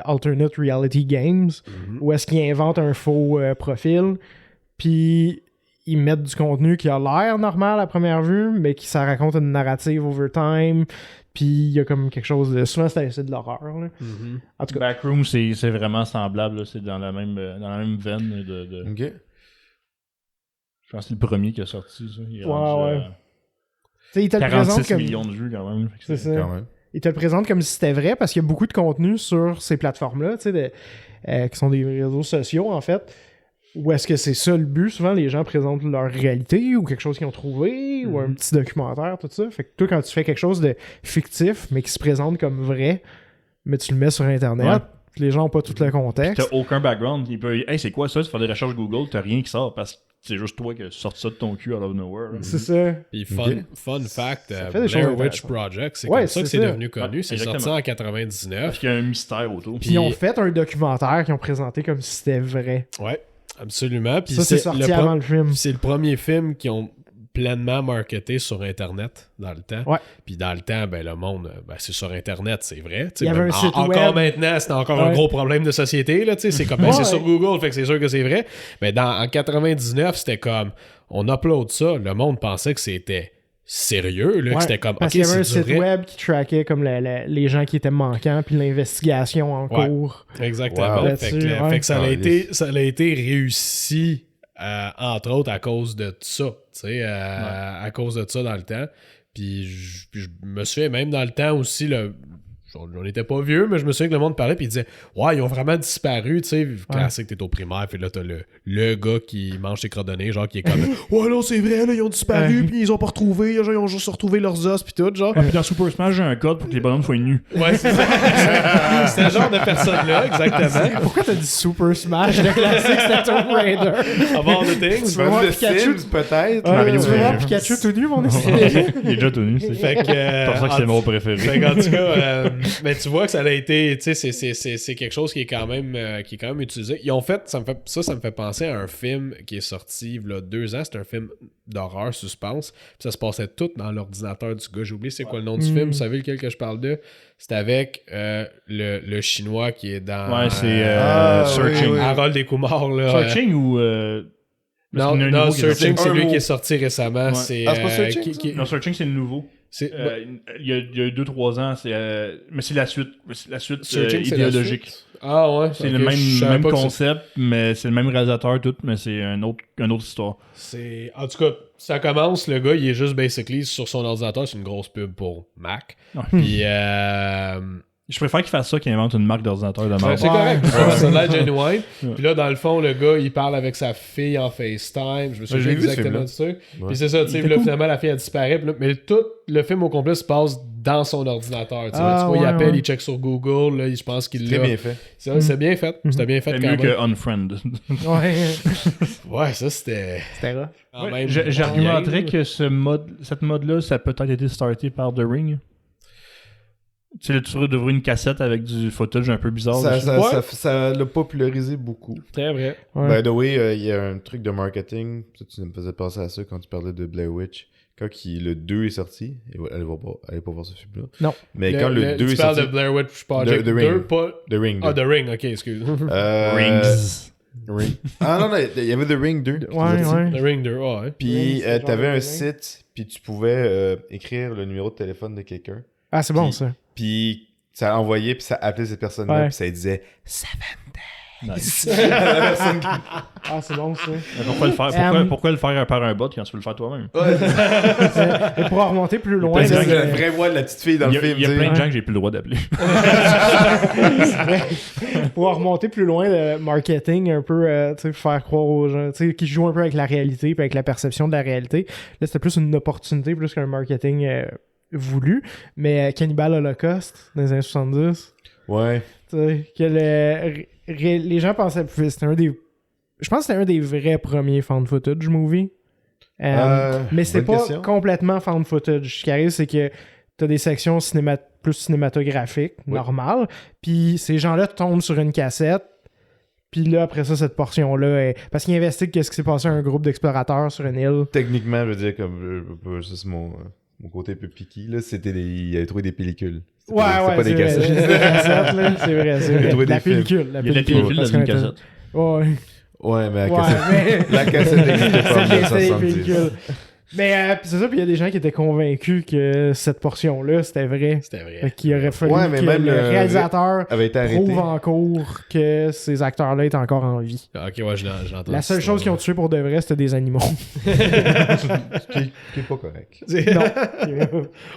Alternate Reality Games, où est-ce qu'ils inventent un faux profil, puis ils mettent du contenu qui a l'air normal à première vue, mais qui ça raconte une narrative over time, puis il y a comme quelque chose de... Souvent, c'est de l'horreur, là. En tout cas... Backroom, c'est vraiment semblable, là. C'est dans la même veine de... Ok. Je pense que c'est le premier qui a sorti, ça. Il est ouais. Tu sais, il te le 46 présente comme... millions de vues, quand même. C'est ça. Quand même. Il te le présente comme si c'était vrai, parce qu'il y a beaucoup de contenu sur ces plateformes-là, tu sais, qui sont des réseaux sociaux, en fait. Ou est-ce que c'est ça le but? Souvent, les gens présentent leur réalité ou quelque chose qu'ils ont trouvé ou un petit documentaire, tout ça. Fait que toi, quand tu fais quelque chose de fictif, mais qui se présente comme vrai, mais tu le mets sur Internet, les gens n'ont pas tout le contexte. T'as aucun background. Hey, c'est quoi ça? Tu fais des recherches Google, t'as rien qui sort parce que c'est juste toi qui as sorti ça de ton cul out of nowhere. C'est ça. Puis fun fact, Blair Witch Project, c'est comme ça que c'est devenu connu. C'est sorti en 99. Parce qu'il y a un mystère autour. Puis ils ont fait un documentaire qu'ils ont présenté comme si c'était vrai. Ouais. Absolument. Puis ça, c'est sorti avant le film. C'est le premier film qu'ils ont pleinement marketé sur Internet dans le temps. Ouais. Puis dans le temps, ben le monde, c'est sur Internet, c'est vrai. Il y avait un site web. Encore maintenant, c'est encore un gros problème de société. Là, c'est comme, c'est sur Google, fait que c'est sûr que c'est vrai. Mais en 99, c'était comme, on upload ça, le monde pensait que c'était sérieux, là, que c'était comme, parce qu'il y avait un site web qui traquait comme les gens qui étaient manquants, puis l'investigation en cours. Exactement. Wow. Fait que ça a été réussi, entre autres, à cause de ça, tu sais, à cause de ça dans le temps. Puis je me souviens, même dans le temps aussi, on n'était pas vieux, mais je me souviens que le monde parlait puis il disait ils ont vraiment disparu, tu sais, classique, t'es au primaire, puis là t'as le gars qui mange ses crottes de nez, genre qui est comme non c'est vrai, là, ils ont disparu, puis ils ont pas retrouvé, genre, ils ont juste retrouvé leurs os, puis tout, genre. Puis dans Super Smash, j'ai un code pour que les bonhommes soient nus. Ouais, c'est ça. C'était le genre de personne-là, exactement. Pourquoi t'as dit Super Smash? Le classique, c'était Tomb Raider. Of all the things. Tu veux voir Pikachu, peut-être? Tu veux voir Pikachu tout nu, mon esprit? Il est déjà tout nu, c'est fait que, pour ça que c'est mon préféré. Fait qu'en tout cas, mais tu vois que ça a été, tu sais, c'est quelque chose qui est quand même utilisé. Ils ont fait, ça me fait penser à un film qui est sorti il y a 2 ans. C'est un film d'horreur suspense. Puis ça se passait tout dans l'ordinateur du gars. J'ai oublié c'est quoi le nom du film. Vous savez lequel que je parle de? C'était avec le chinois qui est dans ouais, c'est Searching. Harold et Kumar, là. Searching ou non, Searching, c'est lui qui est sorti récemment. Ouais. C'est c'est pas Searching, non, Searching, c'est le nouveau. Il y a 2-3 ans, mais c'est la suite. C'est la suite idéologique. Ah ouais. C'est le même concept, mais c'est le même réalisateur, tout, mais c'est une autre histoire. En tout cas, ça commence, le gars, il est juste basically sur son ordinateur, c'est une grosse pub pour Mac. Puis je préfère qu'il fasse ça qu'il invente une marque d'ordinateur de marque. C'est correct, ça a l'air genuine. Puis là, dans le fond, le gars, il parle avec sa fille en FaceTime. Je me souviens exactement de ça. Puis c'est ça, tu sais, là, finalement, la fille, elle disparaît. Mais tout le film au complet se passe dans son ordinateur. Tu vois, il appelle, il check sur Google. Là, je pense qu'il l'a. C'est bien fait. C'est bien fait. C'était bien fait. C'est mieux que Unfriend. Ouais, ça, c'était rough. J'argumenterais que cette mode-là, ça a peut-être été starté par The Ring. Tu sais, tu devrais une cassette avec du footage un peu bizarre. Ça l'a popularisé beaucoup. Très vrai. By the way, il y a un truc de marketing. Tu me faisais penser à ça quand tu parlais de Blair Witch. Quand le 2 est sorti, allez pas voir ce film-là. Non. Mais quand le 2 est sorti... Tu parles de Blair Witch Project 2, pas... The Ring 2. Ah, The Ring, ok, excuse. Ring. Ah non, il y avait The Ring 2. Ouais. The Ring 2, ouais. Puis t'avais un site, puis tu pouvais écrire le numéro de téléphone de quelqu'un. Ah, c'est bon, ça. Puis ça envoyait, puis ça appelait cette personne-là, puis ça disait « Seven Nice. Ah, c'est bon, ça. Mais pourquoi le faire par un bot quand tu peux le faire toi-même? Et pour en remonter plus loin... plein de C'est gens la vraie voix de la petite fille dans le film. Il y a plein de tu sais. gens que j'ai plus le droit d'appeler. pour en remonter plus loin, le marketing, un peu, tu sais, faire croire aux gens, tu sais, qui jouent un peu avec la réalité, puis avec la perception de la réalité. Là, c'était plus une opportunité, plus qu'un marketing voulu. Mais Cannibal Holocaust, dans les années 70, Ouais. tu sais, que les gens pensaient... C'était un des... Je pense que c'était un des vrais premiers found footage movies. Mais c'est bonne pas question. complètement found footage. Ce qui arrive, c'est que t'as des sections plus cinématographiques, normales, puis ces gens-là tombent sur une cassette, puis là, après ça, cette portion-là, parce qu'ils investiguent qu'est-ce qui s'est passé à un groupe d'explorateurs sur une île. Techniquement, je veux dire, comme ça, c'est mon côté un peu piqué, là, il avait trouvé des pellicules. C'était pas des c'est vrai, cassettes. j'ai dit des cassettes, là, c'est vrai, c'est Il a vrai. trouvé La des films. pellicule. Il y a des pellicules dans une cassette. Ouais. Ouais, mais la Ouais, cassette, mais... la cassette n'existait pas en C'est des 1970. pellicules. Mais pis c'est ça, puis il y a des gens qui étaient convaincus que cette portion-là, c'était vrai. C'était vrai. Fait qu'il aurait fallu Ouais, mais que même le réalisateur avait été arrêté. prouve en cours que ces acteurs-là étaient encore en vie. Ok, ouais, j'ai entendu. La seule chose qu'ils ont tué pour de vrai, c'était des animaux. qui est pas correct. Non.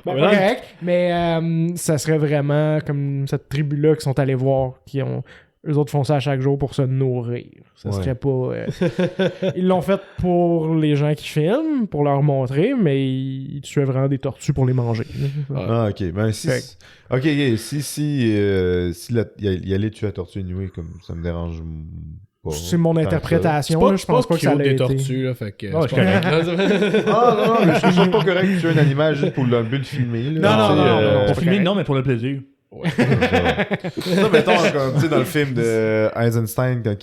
Pas correct, mais ça serait vraiment comme cette tribu-là qui sont allés voir, qui ont... Eux autres font ça à chaque jour pour se nourrir. Ça serait pas... Ils l'ont fait pour les gens qui filment, pour leur montrer, mais ils tuaient vraiment des tortues pour les manger. Ah, ok. Ben, si il allait tuer la tortue anyway, comme ça me dérange pas. C'est mon tant que ça. interprétation. Là, je pense pas que ça cute allait des été. tortues, là, fait que... Ouais, c'est pas grave. Ah, non, mais je trouve ça pas correct de tuer un animal juste pour le but de filmer. Là. Non, Tu sais, non. Pour filmer, non, mais pour le plaisir. Ça, mettons, comme, tu sais, dans le film de Eisenstein, quand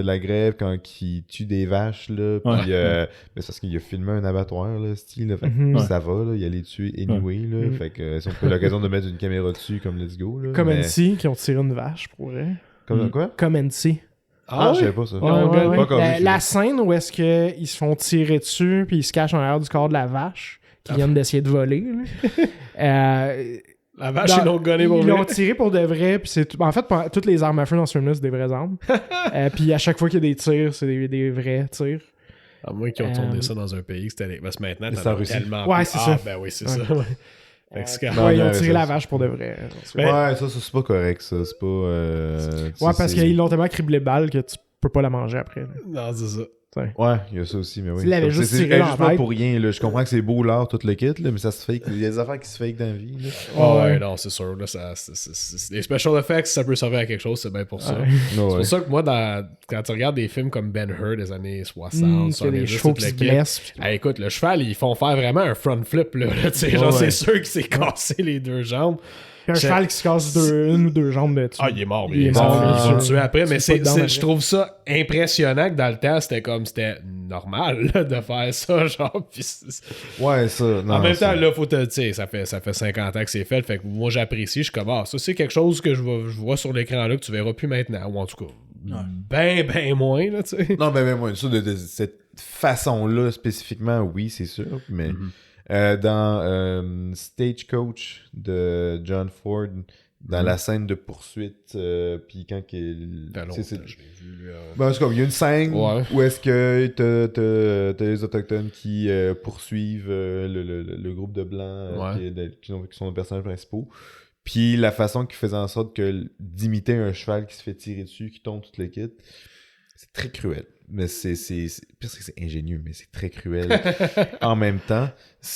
la grève, quand il tue des vaches, là, puis Ouais. c'est parce qu'il a filmé un abattoir, là, style, là, fait que Mhm. ça va, là, il allait tuer anyway, là, Mhm. fait que si on peut l'occasion de mettre une caméra dessus, comme let's go, là. Comme mais- NC qui ont tiré une vache, pour vrai. Comme quoi? Comme NC. Ah, je savais pas ça. Ouais, ouais, ouais. Pas comme La scène où est-ce qu'ils se font tirer dessus puis ils se cachent en arrière du corps de la vache qui viennent d'essayer de voler. Là. La vache, ils l'ont gonné pour Ils vrai. l'ont tiré pour de vrai. Puis c'est en fait, toutes les armes à feu dans ce film-là, c'est des vraies armes. Puis à chaque fois qu'il y a des tirs, c'est des vrais tirs. À moins qu'ils ont tourné ça dans un pays que c'était... Parce que maintenant, C'est t'en en as Russie. tellement... Ouais, plus. c'est Ah, ça. ben oui, c'est Ouais. ça. Fait que c'est quand- Non, Ouais, ils ont non, tiré ça, la c'est- vache pour de vrai. Ouais, ça, c'est pas correct, ça. C'est pas. Ouais, parce qu'ils l'ont tellement criblé balle que tu peux pas la manger après. Là. Non, c'est ça. Ouais, il y a ça aussi, mais oui. S'il avait Comme, juste c'est tiré dans la juste pas tête. pour rien, là. Je comprends que c'est beau l'art, tout le kit, là, mais ça se fake. Il y a des affaires qui se fake dans la vie, là. Oh, ouais, non, c'est sûr. Là, les special effects, ça peut servir à quelque chose, c'est bien pour ça. Ouais. C'est pour ça que moi, quand tu regardes des films comme Ben-Hur des années 60, Il y a des 70, chevaux tout qui le se kit. blessent. Ah, écoute, le cheval, ils font faire vraiment un front flip, là. Tu sais, genre, c'est sûr qu'il s'est cassé les deux jambes. Puis un cheval qui se casse une ou deux jambes de dessus. Ah, il est mort, Il est ils mort, vont bien le sûr. tuer après, mais C'est pas dedans, je trouve ça impressionnant que dans le temps, c'était normal là, de faire ça, genre. Pis Ouais, ça. Non, en même ça- temps, là, faut te, tu sais, ça fait 50 ans que c'est fait, fait que moi j'apprécie, je suis comme, ça c'est quelque chose que je vois sur l'écran là que tu verras plus maintenant, ou en tout cas, ben moins, là, tu sais. Non, ben, moi, ça, de cette façon-là, spécifiquement, oui, c'est sûr. Mais dans Stagecoach de John Ford, dans la scène de poursuite, puis quand il. Ça fait tu sais, longtemps, je l'ai vu. Ben, c'est comme, il y a une scène Ouais. où est-ce que t'as les Autochtones qui poursuivent le groupe de Blancs qui sont les personnages principaux. Puis la façon qu'ils faisaient en sorte d'imiter un cheval qui se fait tirer dessus, qui tombe toute le kit, c'est très cruel. Mais c'est pire, c'est que c'est ingénieux, mais c'est très cruel. En même temps,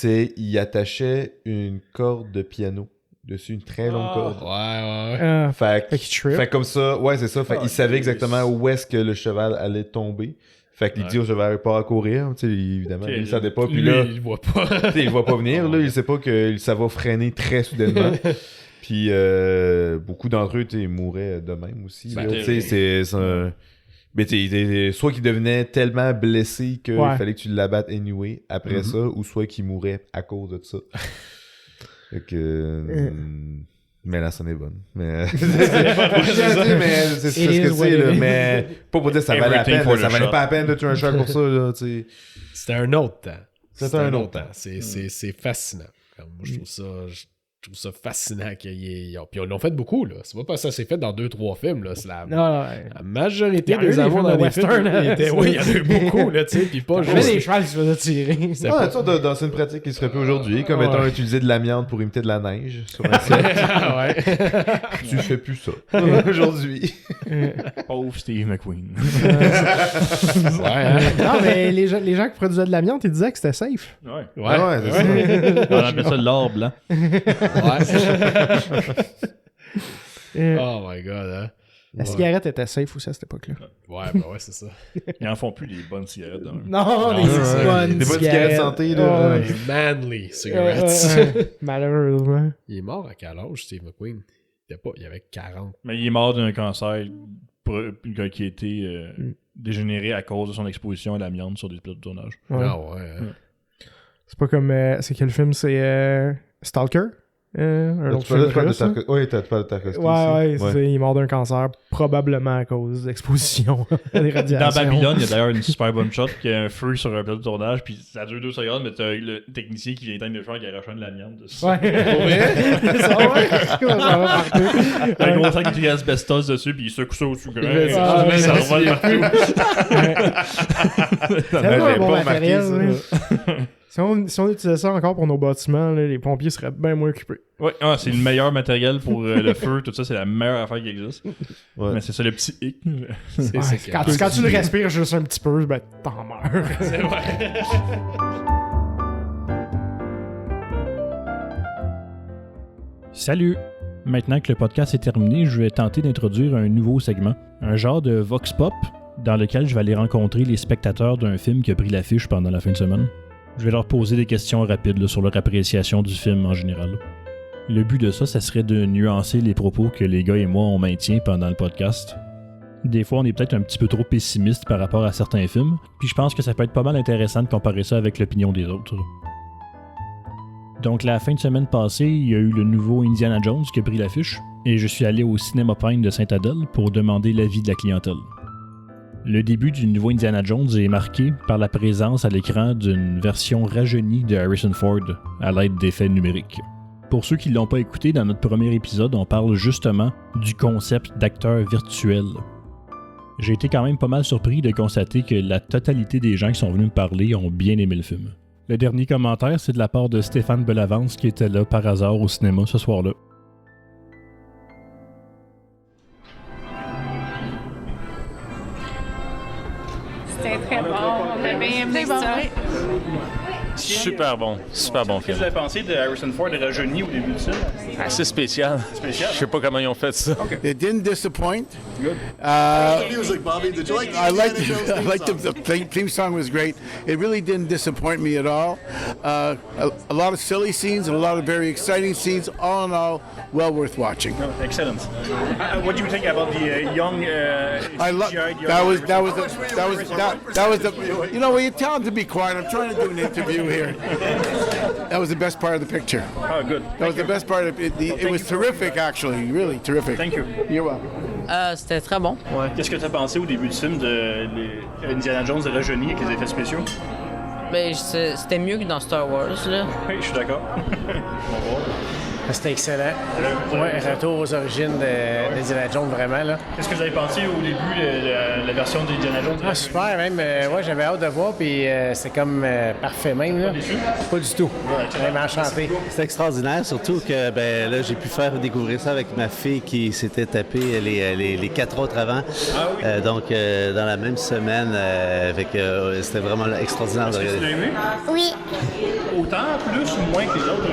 il attachait une corde de piano dessus, une très longue corde. Ouais. Fait Fait qu'il trip. fait comme ça, ouais, c'est ça. Fait qu'il savait exactement où est-ce que le cheval allait tomber. Fait qu'il dit au cheval pas à courir, tu sais, évidemment, il savait pas. Puis Lui, là, il voit pas. tu sais, il va pas venir, là, il sait pas que ça va freiner très soudainement. Puis beaucoup d'entre eux, tu sais, mouraient de même aussi. Ben, là. Tu sais, c'est un... Mais tu sais, soit qu'ils devenaient tellement blessés qu'il fallait que tu l'abattes anyway après ça, ou soit qu'ils mouraient à cause de ça. Fait que... Mais la scène est bonne. Mais c'est ce que c'est, là. Mais pas pour dire que ça valait la peine. Everything for Ça the valait shot. pas la peine de tuer un chat pour ça, là, tu sais. C'était un autre temps. C'était un autre temps. C'est fascinant. Comme, moi, je trouve ça... Je trouve ça fascinant puis on l'ont fait beaucoup, là. C'est pas parce que ça s'est fait dans 2-3 films, là. C'est la majorité des amours dans les films. Oui, il y en a eu beaucoup, là, tu sais. Puis pas juste. Il y avait des chevals qui se faisaient tirer. Dans une pratique qui serait plus aujourd'hui, comme étant utiliser de l'amiante pour imiter de la neige sur un set. Ouais. Tu fais plus ça aujourd'hui. Pauvre Steve McQueen. Non, mais les gens qui produisaient de l'amiante, ils disaient que c'était safe. Ouais. C'est ça. On appelle ça l'or blanc. Oh my god, hein. La cigarette était safe aussi à cette époque-là. Ouais, c'est ça. Ils en font plus des bonnes cigarettes. Non, des bonnes Des bonnes cigarettes santé, là. Les manly cigarettes. Malheureusement. Il est mort à quel âge, Steve McQueen? Il avait 40. Mais il est mort d'un cancer qui a été dégénéré à cause de son exposition à l'amiante sur des plateaux de tournage. Ouais. Ah ouais. C'est pas comme... c'est quel film? C'est Stalker? Un autre film russe, Oui, t'as pas de Tarkovsky. Ouais, il est mort d'un cancer, probablement à cause d'exposition à des radiations. Dans Babylone, il y a d'ailleurs une super bonne shot qui a un feu sur un plateau de tournage, puis ça dure 2 secondes, mais t'as le technicien qui vient éteindre le feu qui arrache de l'amiante dessus. Ouais. Ça va partout. Un gros sac qui asbestos dessus, puis il secoue ça au-dessus. Ça revole partout. C'est un bon matériel. Si on utilisait ça encore pour nos bâtiments, là, les pompiers seraient bien moins occupés. Ouais, c'est le meilleur matériel pour le feu, tout ça, c'est la meilleure affaire qui existe. Ouais. Mais c'est ça le petit hic. Quand tu le respires juste un petit peu, ben t'en meurs. C'est vrai. Salut! Maintenant que le podcast est terminé, je vais tenter d'introduire un nouveau segment, un genre de vox pop dans lequel je vais aller rencontrer les spectateurs d'un film qui a pris l'affiche pendant la fin de semaine. Je vais leur poser des questions rapides sur leur appréciation du film en général. Le but de ça serait de nuancer les propos que les gars et moi on maintient pendant le podcast. Des fois, on est peut-être un petit peu trop pessimiste par rapport à certains films, puis je pense que ça peut être pas mal intéressant de comparer ça avec l'opinion des autres. Donc la fin de semaine passée, il y a eu le nouveau Indiana Jones qui a pris l'affiche, et je suis allé au Cinéma Pine de Sainte-Adèle pour demander l'avis de la clientèle. Le début du nouveau Indiana Jones est marqué par la présence à l'écran d'une version rajeunie de Harrison Ford à l'aide d'effets numériques. Pour ceux qui ne l'ont pas écouté, dans notre premier épisode, on parle justement du concept d'acteur virtuel. J'ai été quand même pas mal surpris de constater que la totalité des gens qui sont venus me parler ont bien aimé le film. Le dernier commentaire, c'est de la part de Stéphane Bellavance qui était là par hasard au cinéma ce soir-là. C'était très bon. On avait aimé ça. Super bon film. Qu'est-ce que vous avez pensé de Harrison Ford rajeuni au début du film? Assez spécial. Je sais pas comment ils ont fait ça. It didn't disappoint. Good. Music, Bobby. Did you like the I liked the theme song was great. It really didn't disappoint me at all. A lot of silly scenes and a lot of very exciting scenes. All in all, well worth watching. Oh, excellent. What do you think about the young? I love that was the. You know, when you tell them to be quiet, I'm trying to do an interview here. That was the best part of the picture. Oh, good. That was the best part of it. It was terrific, actually. Really terrific. Thank you. You're welcome. C'était très bon. Ouais. Qu'est-ce que tu as pensé au début du film de Indiana Jones rajeuni avec les effets spéciaux? Ben, c'était mieux que dans Star Wars, là. Oui, je suis d'accord. C'était excellent. Ouais, retour aux origines d'Indiana Jones, vraiment, là. Qu'est-ce que vous avez pensé au début de la version d'Indiana Jones? Ah, super, même. Ouais, j'avais hâte de voir, puis c'est comme parfait, même, là. Pas du tout. Vraiment enchanté. C'est extraordinaire, surtout que, ben, là, j'ai pu faire découvrir ça avec ma fille qui s'était tapé les 4 autres avant. Ah oui? Donc, dans la même semaine, c'était vraiment extraordinaire de regarder. Est-ce que tu l'as aimé? Oui, Autant, plus ou moins que les autres?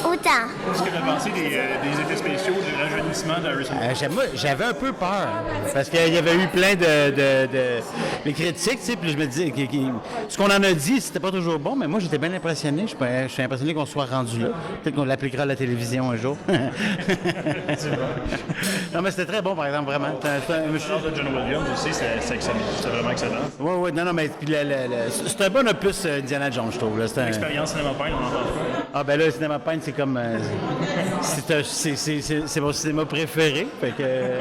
autant. Qu'est-ce que tu as pensé des effets spéciaux, du rajeunissement d'Harrison Ford? J'avais un peu peur, parce qu'il y avait eu plein de les critiques, tu sais, puis je me disais, ce qu'on en a dit, c'était pas toujours bon, mais moi, j'étais bien impressionné. Je suis impressionné qu'on soit rendu là. Peut-être qu'on l'appliquera à la télévision un jour. Non, mais c'était très bon, par exemple, vraiment. Le de John Williams aussi, c'est excellent. C'est vraiment excellent. Oui, non, mais c'est un bon opus Indiana Jones, je trouve. L'expérience Cinéma Pine, on entend ça. Ah ben là, le Cinéma Pine, c'est comme... c'est mon cinéma préféré. Fait que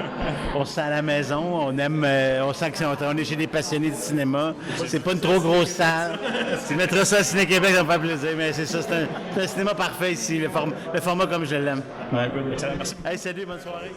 on se sent à la maison, on aime... on sent qu'on est chez des passionnés du cinéma. C'est pas une trop grosse salle. Tu mettras ça à Ciné-Québec, ça me fait plaisir. Mais c'est ça, c'est un cinéma parfait ici, le format comme je l'aime. Ouais, excellent, merci. Hey, salut, bonne soirée.